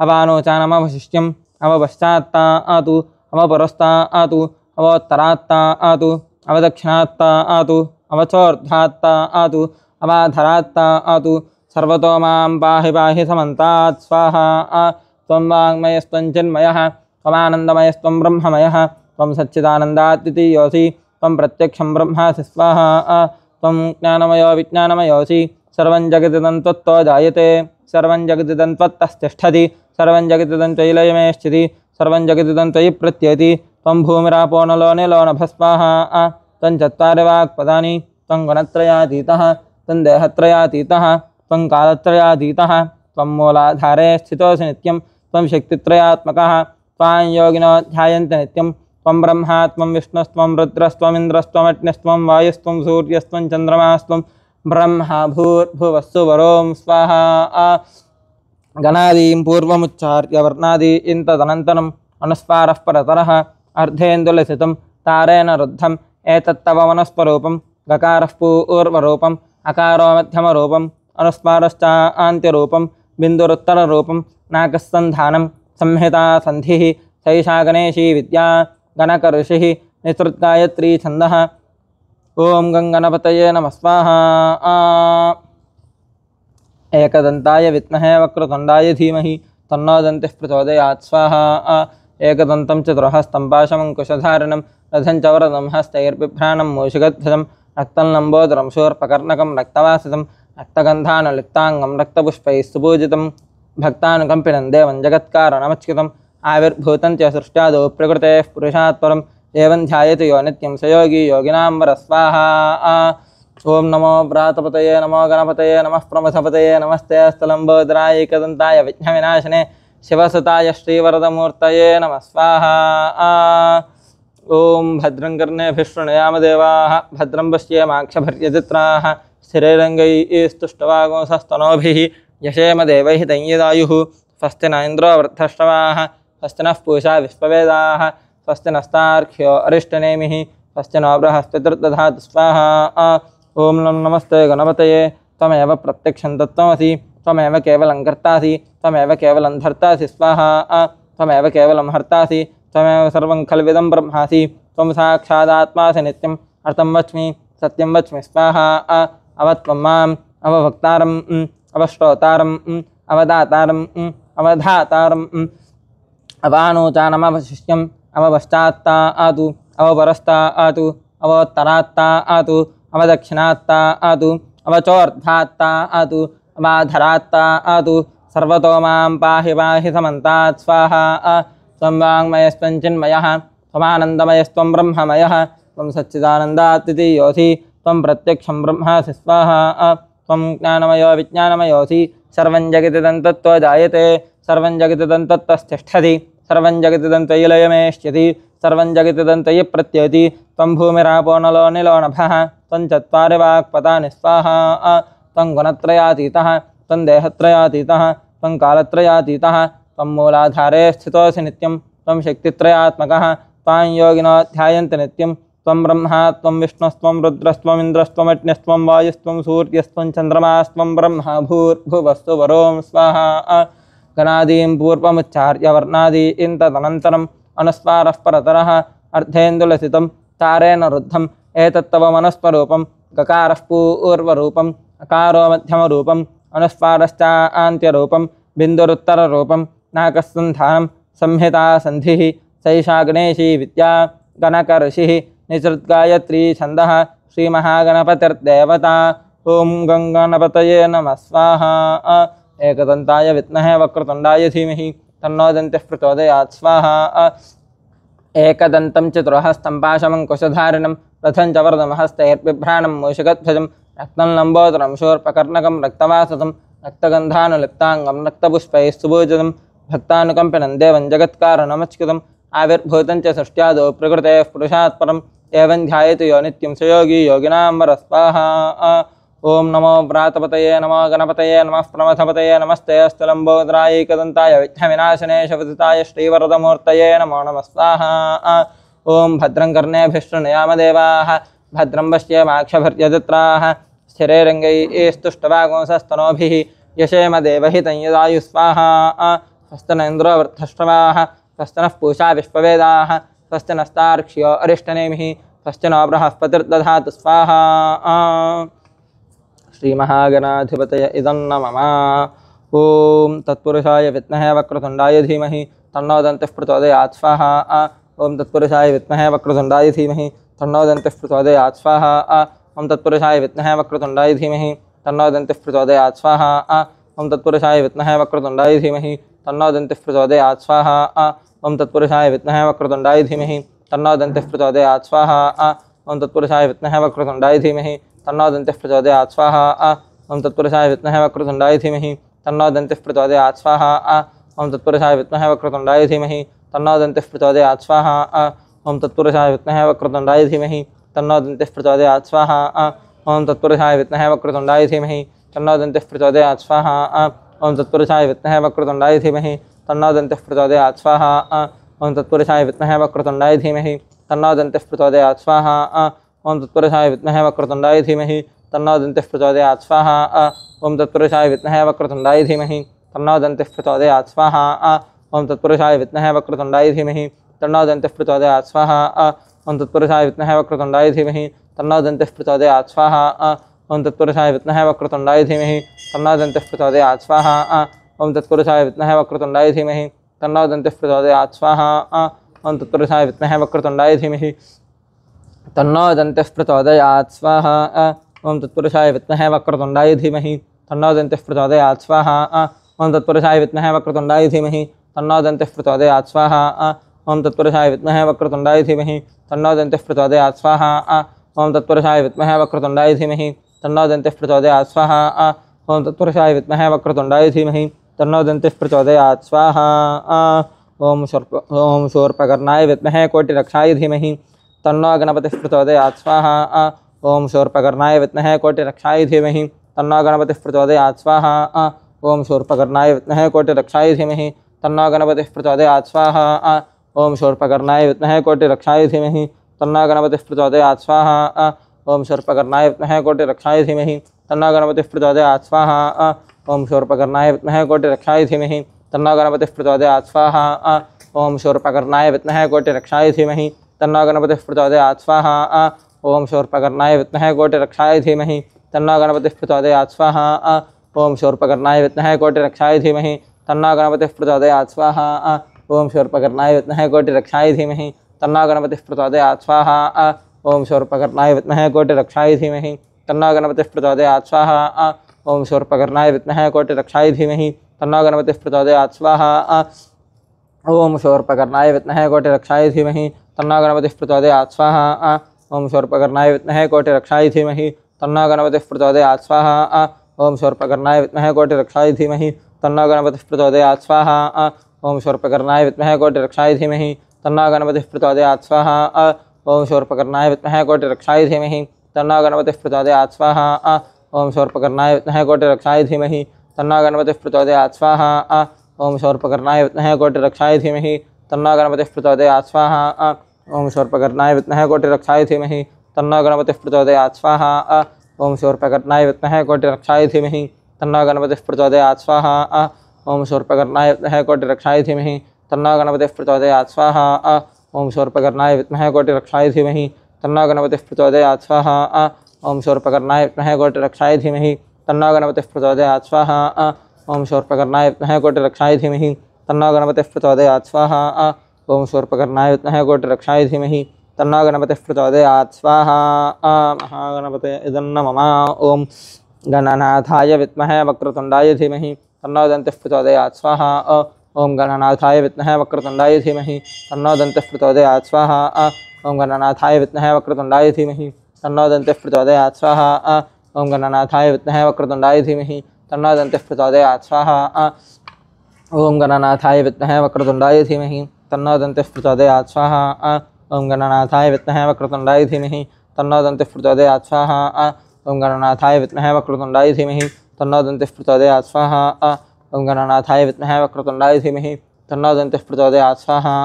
अवानोचानमवशिष्यम् अवपश्चात्ता आतु अवपरस्ता आतु अवोत्तरात्ता आतु अवदक्षिणात्ता आतु अवचोर्ध्यात्ता आतु अवाधरात्ता आतु सर्वतो मां पाहि पाहि समन्तात् स्वाहा। त्वं वाङ्मयस्त्वं चिन्मयः त्वमानन्दमयस्त्वं ब्रह्ममयः त्वं सच्चिदानन्दाद्वितीयोऽसि त्वं प्रत्यक्षं ब्रह्मासि स्वाहा। त्वं ज्ञानमयो विज्ञानमयोऽसि सर्वं जगदिदं त्वत्तो जायते सर्वं जगदिदं त्वत्तस्तिष्ठति सर्वं जगदिदं त्वयि लयमेष्यति सर्वं जगदिदं त्वयि प्रत्ययति त्वं भूमिरापो नलो निलो नभः स्वाहा। त्वं चत्वारि वाक्पदानि त्वं गुणत्रयातीतः त्वं देहत्रयातीतः त्वं कालत्रयातीतः त्वं मूलाधारे स्थितोऽसि नित्यं त्वं शक्तित्रयात्मकः त्वां योगिनो ध्यायन्ति नित्यं त्वं ब्रह्मा त्वं विष्णुस्त्वं रुद्रस्त्वमिन्द्रस्त्वमग्निस्त्वं वायुस्त्वं सूर्यस्त्वं चन्द्रमास्त्वं ब्रह्मा भूर्भुवस्सुवरों स्वाहा। गणादीं पूर्वमुच्चार्य वर्णादीन् तदनन्तरम् अनुस्मारः परतरः अर्धेन्दुलसितं तारेण रुद्धम् एतत्तव मनस्वरूपं गकारः पूर्वरूपम् अकारो मध्यमरूपम् अनुस्मारश्च आन्त्यरूपं बिन्दुरुत्तररूपं नाकस्सन्धानं संहिता सन्धिः सैषा गणेशी विद्या गणकऋषिः निसर्गायत्री छन्दः। ॐ गङ्गणपतये नमः स्वाहा। एकदन्ताय विद्महे वक्रतुण्डाय धीमहि तन्नो दन्तिः प्रचोदयात् स्वाहा। एकदन्तं चतुर्हस्तं पाशमङ्कुशधारिणं रथं च वरदं हस्तैर्बिभ्राणं मूषिकध्वजं रक्तं लम्बोदरं शूर्पकर्णकं रक्तवासितं रक्तगन्धानुलिप्ताङ्गं रक्तपुष्पैः सुपूजितं भक्तानुकम्पिनं देवं जगत्कारणमच्युतम् आविर्भूतं च सृष्ट्यादौ प्रकृतेः पुरुषात् परम् एवं ध्यायति यो नित्यं स योगी योगिनां वरस्वाहा। ओं नमो व्रातपतये नमो गणपतये नमः प्रमथपतये नमस्ते स्थलम्बोदराय एकदन्ताय विघ्नविनाशने शिवसुताय श्रीवरदमूर्तये नमः स्वाहा। ओं भद्रं कर्णेभिः शृणुयाम देवाः भद्रं पश्येमाक्षभर्यजत्राः स्थिरैरङ्गैस्तुष्टवागुंसस्तनोभिः यशेम देवैः दैयदायुः स्वस्ति न इन्द्रो वृद्धश्रवाः स्वस्ति नः पूषा विश्ववेदाः स्वस्ति नस्तार्क्ष्यो अरिष्टनेमिः स्वस्ति नो बृहस्पतिर्दधातु स्वाहा। ओं नमस्ते गणपतये त्वमेव प्रत्यक्षं तत्त्वमसि त्वमेव केवलं कर्तासि त्वमेव केवलं धर्तासि स्वाहा। त्वमेव केवलं हर्तासि त्वमेव सर्वं खल्विदं ब्रह्मासि त्वं साक्षादात्मासि नित्यम् अर्थं वच्मि सत्यं वच्मि स्वाहा। अवत्वं माम् अवभक्तारम् अवश्रोतारम् अवदातारम् अवधातारम् अवानोचानमवशिष्यम् अवपश्चात्ता आतु अवपरस्ता आतु अवोत्तरात्ता आतु अवदक्षिणात्ता आतु अवचोर्ध्वात्ता आतु अवाधरात्ता आतु सर्वतो मां पाहि पाहि समन्तात् स्वाहा। त्वं वाङ्मयस्त्वं चिन्मयः त्वमानन्दमयस्त्वं ब्रह्ममयः त्वं सच्चिदानन्दात्तियोऽसि त्वं प्रत्यक्षं ब्रह्मासि स्वाहा। त्वं ज्ञानमयो विज्ञानमयोऽसि सर्वं जगतिदं तत्त्वं जायते सर्वं जगतिदं तत्त्वस्तिष्ठति सर्वं जगतिदं त्वयि लयमेष्यति सर्वं जगतिदं त्वयि प्रत्ययति त्वं भूमिरापो नलो निलो नभः त्वं चत्वारि वाक्पदानि स्वाहा। त्वं गुणत्रयातीतः त्वं देहत्रयातीतः त्वं कालत्रयातीतः त्वं मूलाधारे स्थितोऽसि नित्यं त्वं शक्तित्रयात्मकः त्वां योगिनो ध्यायन्ति नित्यं त्वं ब्रह्मा त्वं विष्णुस्त्वं रुद्रस्त्वम् इन्द्रस्त्वमग्निस्त्वं वायुस्त्वं सूर्यस्त्वं चन्द्रमास्त्वं ब्रह्मा भूर्भुवस्तु वरों स्वाहा। गणादीं पूर्वमुच्चार्य वर्णादीन् तदनन्तरम् अनुस्वारः परतरः अर्धेन्दुलसितं तारेण रुद्धम् एतत्तव मनस्वरूपं गकारः पूर्वरूपम् अकारो मध्यमरूपम् अनुस्वारश्चान्त्यरूपं बिन्दुरुत्तररूपं नाकस्सन्धानं संहिता सन्धिः सैषा गणेशी विद्या गणकऋषिः निसृद्गायत्री छन्दः श्रीमहागणपतिर्देवता। ॐ गङ्गणपतये नमः स्वाहा। एकदन्ताय विद्महे वक्रतुण्डाय धीमहि तन्नो दन्तिः प्रचोदयात् स्वाहा। एकदन्तं चतुर्हस्तं पाशमङ्कुशधारिणं रथं च वरदमहस्तैर्बिभ्राणं मूषिकध्वजं रक्तं लम्बोदरं शूर्पकर्णकं रक्तवासतं रक्तगन्धानुलिप्ताङ्गं रक्तपुष्पैः सुपूजितं भक्तानुकम्पिनं देवं जगत्कारणमच्युतम् आविर्भूतं च सृष्ट्यादौ प्रकृतेः पुरुषात् परम् एवं ध्यायति यो नित्यं स योगी योगिनां वरस्वाहा। ओं नमो व्रातपतये नमो गणपतये नमः प्रमथपतये नमस्ते स्थलम्बोदराय एकदन्ताय विघ्नविनाशने शिवसुताय श्रीवरदमूर्तये नमो नमः स्वाहा। ओं भद्रं कर्णेभिः शृणुयाम देवाः भद्रं पश्येमाक्षभर्यजत्राः स्थिरैरङ्गैस्तुष्टवागुंसस्तनोभिः यशेम देवहितं यदायुः स्वाहा। स्वस्ति न इन्द्रो वृद्धश्रवाः स्वस्ति नः पूषा विश्ववेदाः स्वस्ति नस्तार्क्ष्यो अरिष्टनेमिः स्वस्ति नो बृहस्पतिर्दधातु स्वाहा। श्रीमहागणाधिपतये इदं नमः। ॐ तत्पुरुषाय विद्महे वक्रतुण्डाय धीमहि तन्नो दन्तिः प्रचोदयात् स्वाहा। ॐ तत्पुरुषाय विद्महे वक्रतुण्डाय धीमहि तन्नो दन्तिः प्रचोदयात् स्वाहा। ॐ तत्पुरुषाय विद्महे वक्रतुण्डाय धीमहि तन्नो दन्तिः प्रचोदयात् स्वाहा। ॐ तत्पुरुषाय विद्महे वक्रतुण्डाय धीमहि तन्नो दन्तिः प्रचोदयात् स्वाहा। ॐ तत्पुरुषाय विद्महे वक्रतुण्डाय धीमहि तन्नो दन्तिः प्रचोदयात् स्वाहा। ॐ तत्पुरुषाय विद्महे वक्रतुण्डाय धीमहि तन्नो दन्तिः प्रचोदयात् स्वाहा। ॐ तत्पुरुषाय विद्महे वक्रतुण्डाय धीमहि तन्नो दन्तिः प्रचोदयात् स्वाहा। ॐ तत्पुरुषाय विद्महे वक्रतुण्डाय धीमहि तन्नो दन्तिः प्रचोदयात् स्वाहा। ॐ तत्पुरुषाय विद्महे वक्रतुण्डाय धीमहि तन्नो दन्तिः प्रचोदयात् स्वाहा। ॐ तत्पुरुषाय विद्महे वक्रतुण्डाय धीमहि तन्नो दन्तिः प्रचोदयात् स्वाहा। ॐ तत्पुरुषाय विद्महे वक्रतुण्डाय धीमहि तन्नो दन्तिः प्रचोदयात् स्वाहा। ॐ तत्पुरुषाय विद्महे वक्रतुण्डाय धीमहि तन्नो दन्तिः प्रचोदयात् स्वाहा। ॐ तत्पुरुषाय विद्महे वक्रतुण्डाय धीमहि तन्नो दन्तिः प्रचोदयात् स्वाहा। ॐ तत्पुरुषाय विद्महे वक्रतुण्डाय धीमहि तन्नो दन्तिः प्रचोदयात् स्वाहा। ॐ तत्पुरुषाय विद्महे वक्रतुण्डाय धीमहि तन्नो दन्तिः प्रचोदयात् स्वाहा। ॐ तत्पुरुषाय विद्महे वक्रतुण्डाय धीमहि तन्नो दन्तिः प्रचोदयात् स्वाहा। ॐ तत्पुरुषाय विद्महे वक्रतुण्डाय धीमहि तन्नो दन्तिः प्रचोदयात् स्वाहा। ॐ तत्पुरुषाय विद्महे वक्रतुण्डाय धीमहि तन्नो दन्तिः प्रचोदयात् स्वाहा। ॐ तत्पुरुषाय विद्महे वक्रतुण्डाय धीमहि तन्नो दन्तिः प्रचोदयात् स्वाहा। ओम तत्पुरुषाय विद्महे वक्रतुण्डाय धीमहि तन्नो दन्तिः प्रचोदयात् स्वाहा ओम तत्पुरुषाय विद्महे वक्रतुण्डाय धीमहि तन्नो दन्तिः प्रचोदयात् स्वाहा ओम तत्पुरुषाय विद्महे वक्रतुण्डाय धीमहि तन्नो दन्तिः प्रचोदयात् स्वाहा ओम तत्पुरुषाय विद्महे वक्रतुण्डाय धीमहि तन्नो दन्तिः प्रचोदयात् स्वाहा ओम तत्पुरुषाय विद्महे वक्रतुण्डाय धीमहि तन्नो दन्तिः प्रचोदयात् स्वाहा ओम शूर्पकर्णाय विद्महे कोटिरक्षाय धीमहि तन्नो गणपतिः प्रचोदयात् स्वाहा ओम शूर्पकर्णाय विद्महे कोटिरक्षाय धीमहि तन्नो गणपतिः प्रचोदयात् स्वाहा ओम शूर्पकर्णाय विद्महे कोटिरक्षाय धीमहि तन्नो गणपतिः प्रचोदयात् स्वाहा ओम शूर्पकर्णाय विद्महे कोटिरक्षाय धीमहि तन्नो गणपतिः प्रचोदयात् स्वाहा ओम शूर्पकर्णाय विद्महे कोटिरक्षाय धीमहि तन्नो गणपतिः प्रचोदयात् स्वाहा ओम शूर्पकर्णाय विद्महे कोटिरक्षाय धीमहि तन्नो गणपतिः प्रचोदयात् स्वाहा ओम शूर्पकर्णाय विद्महे कोटिरक्षाय धीमहि तन्नो गणपतिः प्रचोदयात् स्वाहा ओम शूर्पकर्णाय विद्महे कोटिरक्षाय धीमहि तन्नो गणपतिः प्रचोदयात् स्वाहा ओम शूर्पकर्णाय विद्महे कोटिरक्षाय धीमहि तन्नो गणपतिः प्रचोदयात् स्वाहा ओम शूर्पकर्णाय विद्महे कोटिरक्षाय धीमहि तन्नो गणपतिः प्रचोदयात् स्वाहा ओम शूर्पकर्णाय विद्महे कोटिरक्षाय धीमहि तन्नो गणपतिः प्रचोदयात् स्वाहा ओम शूर्पकर्णाय विद्महे कोटिरक्षाय धीमहि तन्नो गणपतिः प्रचोदयात् स्वाहा ओम शूर्पकर्णाय विद्महे कोटिरक्षाय धीमहि तन्नो गणपतिः प्रचोदयात् स्वाहा ओम शूर्पकर्णाय विद्महे कोटिरक्षाय धीमहि तन्नो गणपतिः प्रचोदयात् स्वाहा ओम शूर्पकर्णाय विद्महे कोटिरक्षाय धीमहि तन्नो गणपतिः प्रचोदयात् स्वाहा ओम शूर्पकर्णाय विद्महे कोटिरक्षाय धीमहि तन्नो गणपतिः प्रचोदयात् स्वाहा ओम शूर्पकर्णाय विद्महे कोटिरक्षाय धीमहि तन्नो गणपतिः प्रचोदयात् स्वाहा ओम शूर्पकर्णाय विद्महे कोटिरक्षाय धीमहि तन्नो गणपतिः प्रचोदयात् स्वाहा ओम शूर्पकर्णाय विद्महे कोटिरक्षाय धीमहि तन्नो गणपतिः प्रचोदयात् स्वाहा ओम शूर्पकर्णाय विद्महे कोटिरक्षाय धीमहि तन्नो गणपतिः प्रचोदयात् स्वाहा ओम शूर्पकर्णाय विद्महे कोटिरक्षाय धीमहि तन्नो गणपतिः प्रचोदयात् स्वाहा ओम शूर्पकर्णाय विद्महे कोटिरक्षाय धीमहि तन्नो गणपतिः प्रचोदयात् स्वाहा ओम शूर्पकर्णाय विद्महे कोटिरक्षाय धीमहि तन्नो गणपतिः प्रचोदयात् स्वाहा ओम शूर्पकर्णाय विद्महे कोटिरक्षाय धीमहि तन्नो गणपतिः प्रचोदयात् स्वाहा ओम शूर्पकर्णाय विद्महे कोटिरक्षाय धीमहि तन्नो गणपतिः प्रचोदयात् स्वाहा ओम शूर्पकर्णाय विद्महे कोटिरक्षाय धीमहि तन्नो गणपतिः प्रचोदयात् स्वाहा महागणपते इदं नमः ओम गणनाथाय विद्महे वक्रतुण्डाय धीमहि तन्नो दन्तिः प्रचोदयात् स्वाहा ओम गणनाथाय विद्महे वक्रतुण्डाय धीमहि तन्नो दन्तिः प्रचोदयात् स्वाहा ओम गणनाथाय विद्महे वक्रतुण्डाय धीमहि तन्नो दन्तिः प्रचोदयात् स्वाहा ओम गणनाथाय विद्महे वक्रतुण्डाय धीमहि तन्नो दन्तिः प्रचोदयात् स्वाहा ओम गणनाथाय विद्महे वक्रतुण्डाय धीमहि तन्नो दन्तिः प्रचोदयात् स्वाहा ओम गणनाथाय विद्महे वक्रतुण्डाय धीमहि तन्नो दन्तिः प्रचोदयात् स्वाहा ओम गणनाथाय विद्महे वक्रतुण्डाय धीमहि तन्नो दन्तिः प्रचोदयात् स्वाहा ओम गणनाथाय विद्महे वक्रतुण्डाय धीमहि तन्नो दन्तिः प्रचोदयात् स्वाहा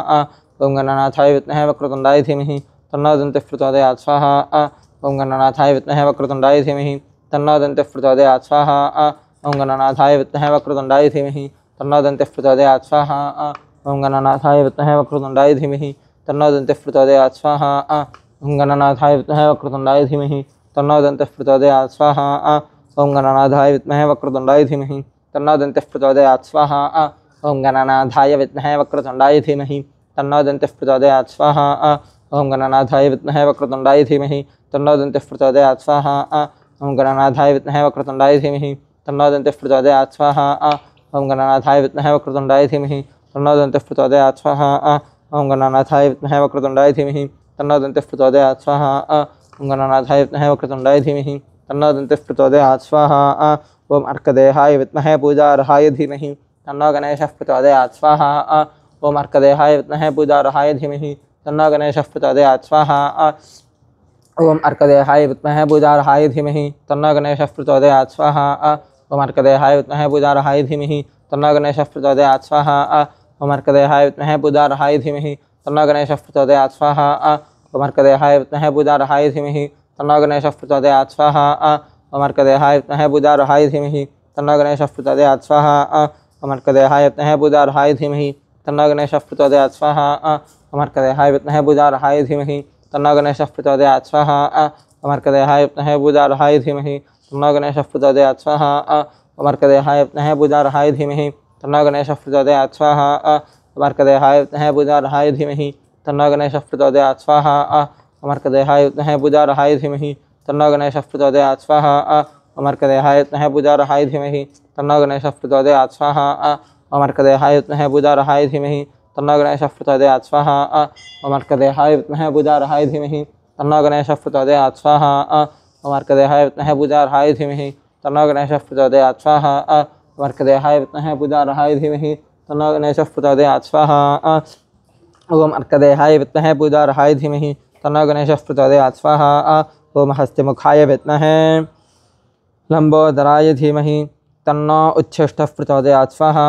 ओम गणनाथाय विद्महे वक्रतुण्डाय धीमहि तन्नो दन्तिः प्रचोदयात् स्वाहा ओम गणनाथाय विद्महे वक्रतुण्डाय धीमहि तन्नो दन्तिः प्रचोदयात् स्वाहा ओम गणनाथाय विद्महे वक्रतुण्डाय धीमहि तन्नो दन्तिः प्रचोदयात् स्वाहा ओम गणनाथाय विद्महे वक्रतुण्डाय धीमहि तन्नो दन्तिः प्रचोदयात् स्वाहा ओम गणनाथाय विद्महे वक्रतुण्डाय धीमहि तन्नो दन्तिः प्रचोदयात् स्वाहा ओम गणनाथाय विद्महे वक्रतुण्डाय धीमहि तन्नो दन्तिः प्रचोदयात् स्वाहा ओम गणनाथाय विद्महे वक्रतुण्डाय धीमहि तन्नो दन्तिः प्रचोदयात् स्वाहा ओम गणनाथाय विद्महे वक्रतुण्डाय धीमहि तन्नो दन्तिः प्रचोदयात् स्वाहा ओम गणनाथाय विद्महे वक्रतुण्डाय धीमहि तन्नो दन्तिः प्रचोदयात् स्वाहा ओम गणनाथाय विद्महे वक्रतुण्डाय धीमहि तन्नो दन्तिः प्रचोदयात् स्वाहा ओम गणनाथाय विद्महे वक्रतुण्डाय धीमहि तन्नो दन्तिः प्रचोदयात् स्वाहा ओम गणनाथाय विद्महे वक्रतुण्डाय धीमहि तन्नो दन्तिः प्रचोदयात् स्वाहा ओम अर्कदेहाय विद्महे पूजार्हाय धीमहि तन्नो गणेशः प्रचोदयात् स्वाहा ओम अर्कदेहाय विद्महे पूजार्हाय धीमहि तन्नो गणेशः प्रचोदयात् स्वाहा ओम अर्कदेहाय विद्महे पूजार्हाय धीमहि तन्नो गणेशः प्रचोदयात् स्वाहा ओम अर्कदेहाय विद्महे पूजार्हाय धीमहि तन्नो गणेशः प्रचोदयात् स्वाहा ओम अर्कदेहाय विद्महे पूजार्हाय धीमहि तन्नो गणेशः प्रचोदयात् स्वाहा ओम अर्कदेहाय विद्महे पूजार्हाय धीमहि तन्नो गणेशः प्रचोदयात् स्वाहा ओम अर्कदेहाय विद्महे पूजार्हाय धीमहि तन्नो गणेशः प्रचोदयात् स्वाहा ओम अर्कदेहाय विद्महे पूजार्हाय धीमहि तन्नो गणेशः प्रचोदयात् स्वाहा ओम अर्कदेहाय विद्महे पूजार्हाय धीमहि तन्नो गणेशः प्रचोदयात् स्वाहा ओम अर्कदेहाय विद्महे पूजार्हाय धीमहि तन्नो गणेशः प्रचोदयात् स्वाहा ओम अर्कदेहाय विद्महे पूजार्हाय धीमहि तन्नो गणेशः प्रचोदयात् स्वाहा ओम अर्कदेहाय विद्महे पूजार्हाय धीमहि तन्नो गणेशः प्रचोदयात् स्वाहा ओम अर्कदेहाय विद्महे पूजार्हाय धीमहि तन्नो गणेशः प्रचोदयात् स्वाहा ओम अर्कदेहाय विद्महे पूजार्हाय धीमहि तन्नो गणेशः प्रचोदयात् स्वाहा ओम अर्कदेहाय विद्महे पूजार्हाय धीमहि तन्नो गणेशः प्रचोदयात् स्वाहा ओम अर्कदेहाय विद्महे पूजार्हाय धीमहि तन्नो गणेशः प्रचोदयात् स्वाहा ओम अर्कदेहाय विद्महे पूजार्हाय धीमहि तन्नो गणेशः प्रचोदयात् स्वाहा ओम अर्कदेहाय विद्महे पूजार्हाय धीमहि तन्नो गणेशः प्रचोदयात् स्वाहा ओम अर्कदेहाय विद्महे पूजार्हाय धीमहि तन्नो गणेशः प्रचोदयात् स्वाहा ओम हस्तिमुखाय विद्महे लंबोदराय धीमहि तन्नो उच्छिष्टः प्रचोदयात् स्वाहा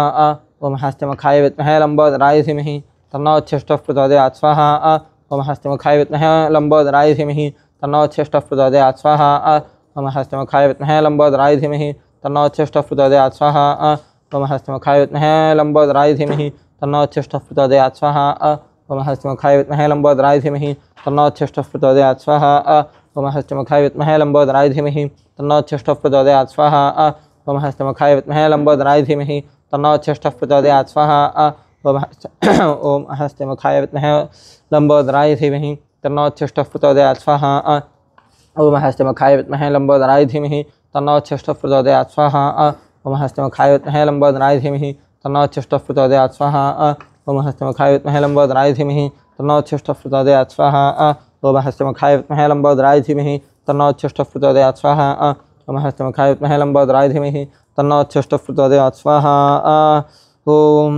ओम हस्तिमुखाय विद्महे लंबोदराय धीमहि तन्नो उच्छिष्टः प्रचोदयात् स्वाहा ओम हस्तिमुखाय विद्महे लंबोदराय धीमहि तन्नो उच्छिष्टः प्रचोदयात् स्वाहा ओम हस्तिमुखाय विद्महे लंबोदराय धीमहि तन्नो उच्छिष्टः प्रचोदयात् स्वाहा ओम हस्तिमुखाय विद्महे लंबोदराय धीमहि तन्नो उच्छिष्टः प्रचोदयात् स्वाहा ओम हस्तिमुखाय विद्महे लंबोदराय धीमहि तन्नो उच्छिष्टः प्रचोदयात् स्वाहा ओम हस्तिमुखाय विद्महे लंबोदराय धीमहि तन्नो उच्छिष्टः प्रचोदयात् स्वाहा ओम हस्तिमुखाय विद्महे लंबोदराय धीमहि तन्नो उच्छिष्टः प्रचोदयात् स्वाहा ओम हस्तिमुखाय विद्महे लंबोदराय धीमहि तन्नो उच्छिष्टः प्रचोदयात् स्वाहा ओम हस्तिमुखाय विद्महे लंबोदराय धीमहि तन्नो उच्छिष्टः प्रचोदयात् स्वाहा ओम हस्तिमुखाय विद्महे लंबोदराय धीमहि तन्नो उच्छिष्टः प्रचोदयात् स्वाहा ओम हस्तिमुखाय विद्महे लंबोदराय धीमहि तन्नो उच्छिष्टः प्रचोदयात् स्वाहा ओम हस्तिमुखाय विद्महे लंबोदराय धीमहि तन्नो उच्छिष्टः प्रचोदयात् स्वाहा ओम हस्तिमुखाय विद्महे लंबोदराय धीमहि तन्नो उच्छिष्टः प्रचोदयात् स्वाहा ओम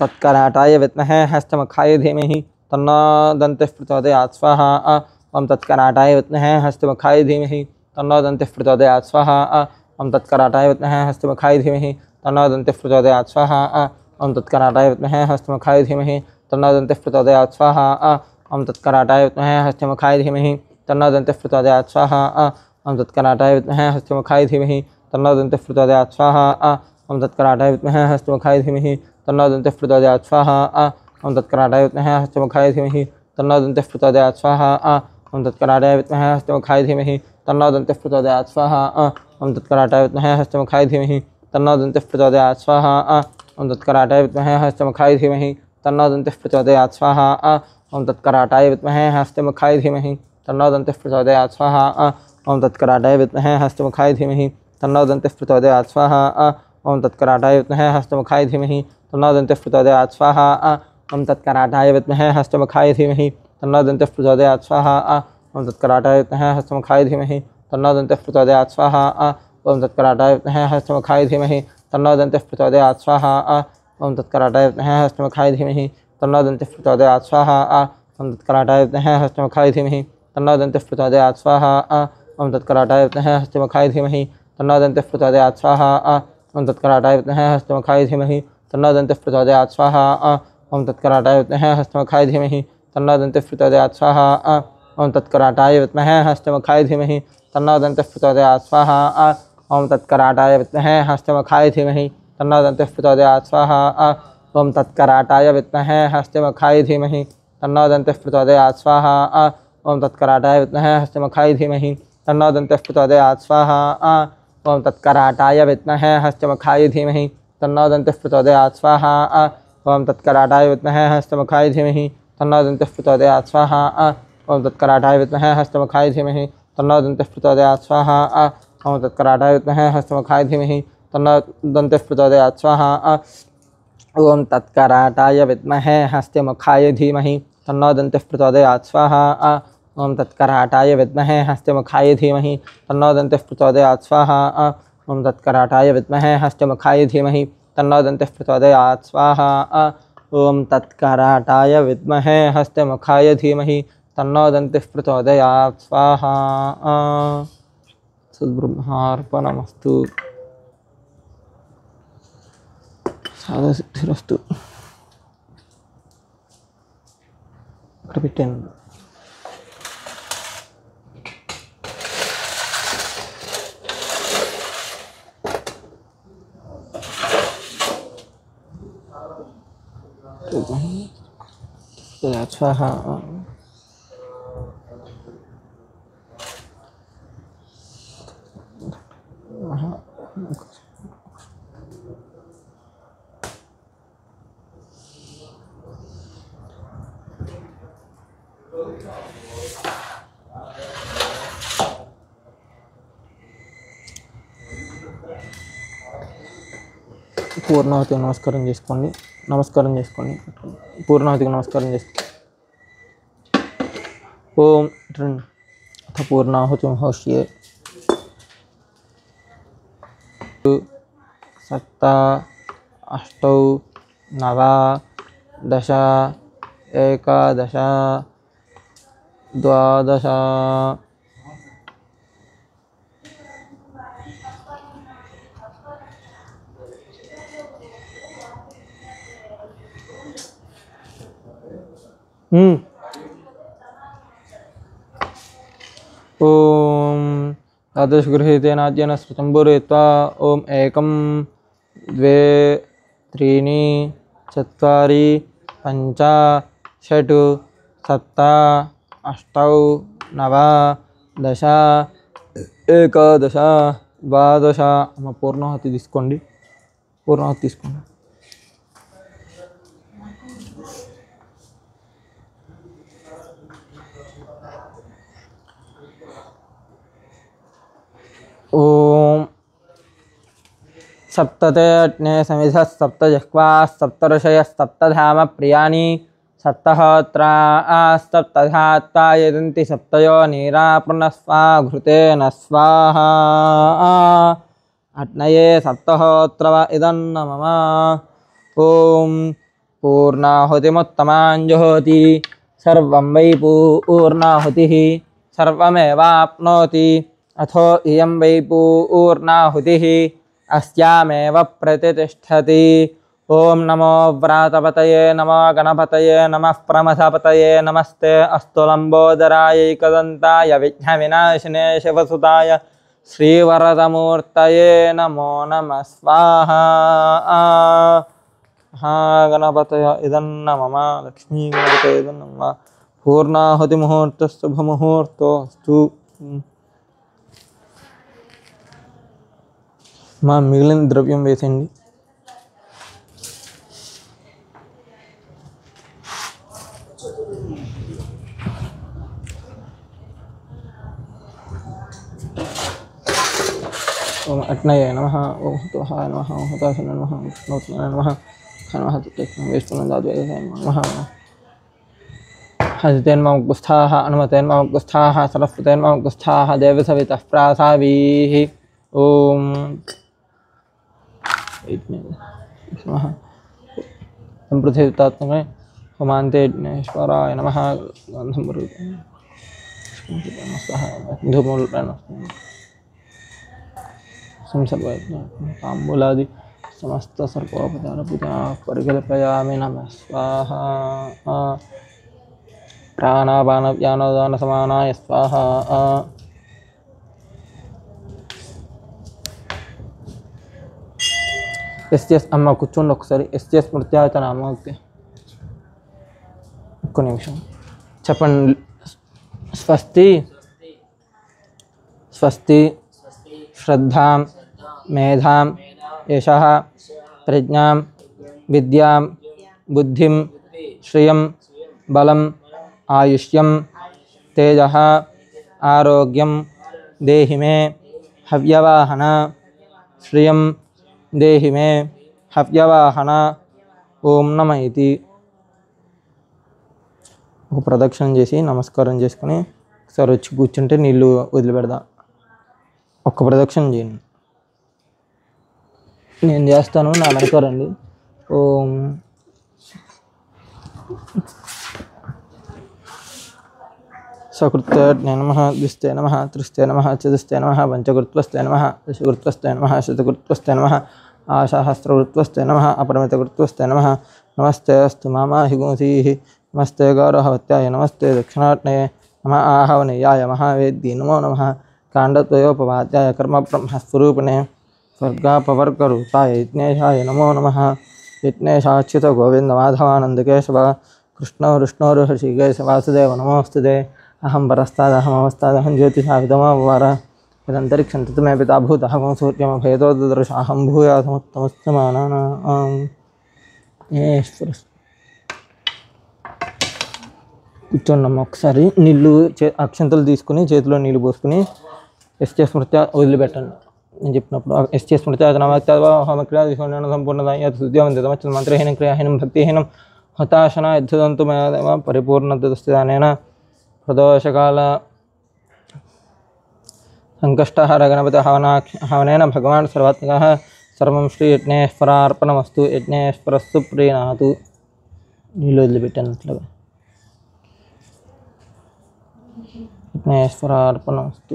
तत्कराटाय विद्महे हस्तमुखाय धीमहि तन्नो दन्तिः प्रचोदयात् स्वाहा ओम तत्कराटाय विद्महे हस्तमुखाय धीमहि तन्नो दन्तिः प्रचोदयात् स्वाहा ओम तत्कराटाय विद्महे हस्तमुखाय धीमहि तन्नो दन्तिः प्रचोदयात् स्वाहा ओम तत्कराटाय विद्महे हस्तमुखाय धीमहि तन्नो दन्तिः प्रचोदयात् स्वाहा ओम तत्कराटाय विद्महे हस्तमुखाय धीमहि तन्नो दन्तिः प्रचोदयात् स्वाहा ओम तत्कराटाय विद्महे हस्तमुखाय धीमहि तन्नो दन्तिः प्रचोदयात् स्वाहा ओम तत्कराटाय विद्महे हस्तमुखाय धीमहि तन्नो दन्तिः प्रचोदयात् स्वाहा ओम तत्कराटाय विद्महे हस्तमुखाय धीमहि तन्नो दन्तिः प्रचोदयात् स्वाहा ओम तत्कराटाय विद्महे हस्तमुखाय धीमहि तन्नो दन्तिः प्रचोदयात् स्वाहा ओम तत्कराटाय विद्महे हस्तमुखाय धीमहि तन्नो दन्तिः प्रचोदयात् स्वाहा ओम तत्कराटाय विद्महे हस्तमुखाय धीमहि तन्नो दन्तिः प्रचोदयात् स्वाहा ओम तत्कराटाय विद्महे हस्तमुखाय धीमहि तन्नो दन्तिः प्रचोदयात् स्वाहा ओम तत्कराटाय विद्महे हस्तमुखाय धीमहि तन्नो दन्तिः प्रचोदयात् स्वाहा ओम तत्कराटाय विद्महे हस्तमुखाय धीमहि तन्नो दन्तिः प्रचोदयात् स्वाहा ओम तत्कराटाय विद्महे हस्तमुखाय धीमहि तन्नो दन्तिः प्रचोदयात् स्वाहा ओम तत्कराटाय विद्महे हस्तमुखाय धीमहि तन्नो दन्तिः प्रचोदयात् स्वाहा ओम तत्कराटाय विद्महे हस्तमुखाय धीमहि तन्नो दन्तिः प्रचोदयात् स्वाहा ओम तत्कराटाय विद्महे हस्तमुखाय धीमहि तन्नो दन्तिः प्रचोदयात् स्वाहा ओम तत्कराटाय विद्महे हस्तमुखाय धीमहि तन्नो दन्तिः प्रचोदयात् स्वाहा ओम तत्कराटाय विद्महे हस्तमुखाय धीमहि तन्नो दन्तिः प्रचोदयात् स्वाहा ओम तत्कराटाय विद्महे हस्तमुखाय धीमहि तन्नो दन्तिः प्रचोदयात् स्वाहा ओम तत्कराटाय विद्महे हस्तमुखाय धीमहि तन्नो दन्तिः प्रचोदयात् स्वाहा ओम तत्कराटाय विद्महे हस्तमुखाय धीमहि तन्नो दन्तिः प्रचोदयात् स्वाहा ओम तत्कराटाय विद्महे हस्तमुखाय धीमहि तन्नो दन्तिः प्रचोदयात् स्वाहा ओम तत्कराटाय विद्महे हस्तमुखाय धीमहि तन्नो दन्तिः प्रचोदयात् स्वाहा ओम तत्कराटाय विद्महे हस्तमुखाय धीमहि तन्नो दन्तिः प्रचोदयात् स्वाहा ओम तत्कराटाय विद्महे हस्तमुखाय धीमहि तन्नो दन्तिः प्रचोदयात् स्वाहा ओम तत्कराटाय विद्महे हस्तमुखाय धीमहि तन्नो दन्तिः प्रचोदयात् स्वाहा ओम तत्कराटाय विद्महे हस्तमुखाय धीमहि तन्नो दन्तिः प्रचोदयात् स्वाहा ओम तत्कराटाय विद्महे हस्तमुखाय धीमहि तन्नो दन्तिः प्रचोदयात् स्वाहा ओम तत्कराटाय विद्महे हस्तमुखाय धीमहि तन्नो दन्तिः प्रचोदयात् स्वाहा ओम तत्कराटाय विद्महे हस्तमुखाय धीमहि तन्नो दन्तिः प्रचोदयात् स्वाहा ओम तत्कराटाय विद्महे हस्तमुखाय धीमहि तन्नो दन्तिः प्रचोदयात् स्वाहा ओम तत्कराटाय विद्महे हस्तमुखाय धीमहि तन्नो दन्तिः प्रचोदयात् स्वाहा सद्ब्रह्मार्पणमस्तु साधसिद्धिरस्तु ఇక్కడ स्वाहा పూర్ణాహుతికి నమస్కారం చేసుకోండి పూర్ణాహుతికి నమస్కారం చేసుకోండి. ఓం అథ పూర్ణాహుతిం హోష్యే సప్త అష్టౌ నవ దశ ఏకాదశ ద్వాదశ ఓం तादृशगृहीतेनाद्येन श्रुतं पूरयित्वा ॐ 1 2 3 4 5 6 7 8 9 10 11 12 అమ్మ పూర్ణాహుతి తీసుకోండి. ఓం సప్తతే అగ్నే సమిధః సప్త జిహ్వాः సప్త ఋషయः సప్తధామ ప్రియాణి సప్తహోత్రాः సప్తధాత్వా యజంతి సప్తయో నీరాపృణస్వా ఘృతేన స్వాహా అగ్నయే సప్తహోత్రవ ఇదన్న మమ. ఓం పూర్ణాహుతిముత్తమాంజుహోతి సర్వం వై పూర్ణాహుతిః సర్వమేవాప్నోతి అథో ఇయం వై పూర్ణాహుతిః అస్యామేవ ప్రతిష్టతి. ఓం నమో వ్రాతపతయే నమో గణపతయే నమః ప్రమథపతయే నమస్తే అస్తు లంబోదరాయ ఏకదంతాయ విఘ్నవినాశినే శివసుతాయ శ్రీవరదమూర్తయే నమో నమః స్వాహా. మహాగణపతయ ఇదన్న మమ లక్ష్మీగణపతయ ఇదన్న మమ. పూర్ణాహుతి ముహూర్త శుభముహూర్తోస్తు. మా మిగిలిన ద్రవ్యం వేసేయండి. ఓం అగ్నయే నమః ఓం హుతాయ నమః ఓం హుతాశన నమః ఓం కృష్ణోత్మనే నమః నమః విష్ణునందాద్వైతాయ నమః. హజితేన్మముగ్స్థాః అనుమతేన్మముగ్స్థాః సరస్వతేన్మముగ్స్థాః దేవసవితః ప్రాసావీః. ఓం పృథివీతాత్మనే హోమాంతే విఘ్నేశ్వరాయ నమః. తాంబూలాది సమస్త సర్పోపచార పూజా పరికల్పయామి. నమః స్వాహా. ప్రాణాపాన వ్యానోదాన సమానాయ స్వాహా. ఎస్ఎస్ అమ్మ కూర్చోండి ఒకసారి. ఎస్ఎస్ స్మృత్యాచన అమ్మ ఓకే ఒక్క నిమిషం చెప్పండి. స్వస్తి స్వస్తి శ్రద్ధాం మేధాం యశః ప్రజ్ఞాం విద్యాం బుద్ధిం శ్రియం బలం ఆయుష్యం తేజః ఆరోగ్యం దేహి మే హవ్యవాహన. శ్రియం దేహి మే హవ్యవాహన. ఓం నమ ఇతి ఒక ప్రదక్షిణం చేసి నమస్కారం చేసుకుని ఒకసారి వచ్చి కూర్చుంటే నీళ్ళు వదిలిపెడదాం. ఒక్క ప్రదక్షిణం చేయండి. నేను చేస్తాను, నా వెనకారండి. ఓం సకృత్తే నమః ద్విస్తే నమః త్రిస్తే నమః చతుస్తే నమః పంచకృత్వస్తే నమః దశకృత్వస్తే నమః శతకృత్వస్తే నమః ఆసహస్రకృత్వస్తే నమః అపరిమితకృత్వస్తే నమః. నమస్తే అస్తు మామాహిగుంసీః నమస్తే గౌరవత్యాయ నమస్తే దక్షిణాగ్నయే నమ ఆహవనీయాయ మహావేద్యే నమో నమః. కాండద్వయోపవాద్యాయ కర్మబ్రహ్మస్వరూపిణే స్వర్గాపవర్గరూపాయ యజ్ఞేశాయ నమో నమః. యజ్ఞేశాచ్యుత గోవింద మాధవానందకేశవ కృష్ణ విష్ణోర్హృషికేశ వాసుదేవ నమోస్తుతే. అహం పరస్తాదహమవస్తాదహం జ్యోతిషావిదమవర యదంతరిక్షం తత్మే పితా భూతహం సూర్యమభేదోదృశాహం భూయాసముత్తమస్తమానానాం. కూర్చోండమ్మ ఒకసారి. నీళ్ళు అక్షంతలు తీసుకుని చేతిలో నీళ్ళు పోసుకుని ఎస్కే స్మృత్య వదిలిపెట్టండి. నేను చెప్పినప్పుడు ఎస్టీ స్మృతి హోమక్రియ సంపూర్ణత ఉద్యోగం మంత్రహీనం క్రియాహీనం భక్తిహీనం హతాశన యద్ధంతు మయాదేవ పరిపూర్ణస్థితానేన ప్రదోషకాల సంకష్టహర గణపతి హవనేన భగవాన్ సర్వాత్మకः సర్వం శ్రీ యజ్ఞేశ్వరార్పణమస్తు యజ్ఞేశ్వరస్సు ప్రీణాతు. నీళ్ళు వదిలిపెట్టినట్లుగా యజ్ఞేశ్వరార్పణమస్తు.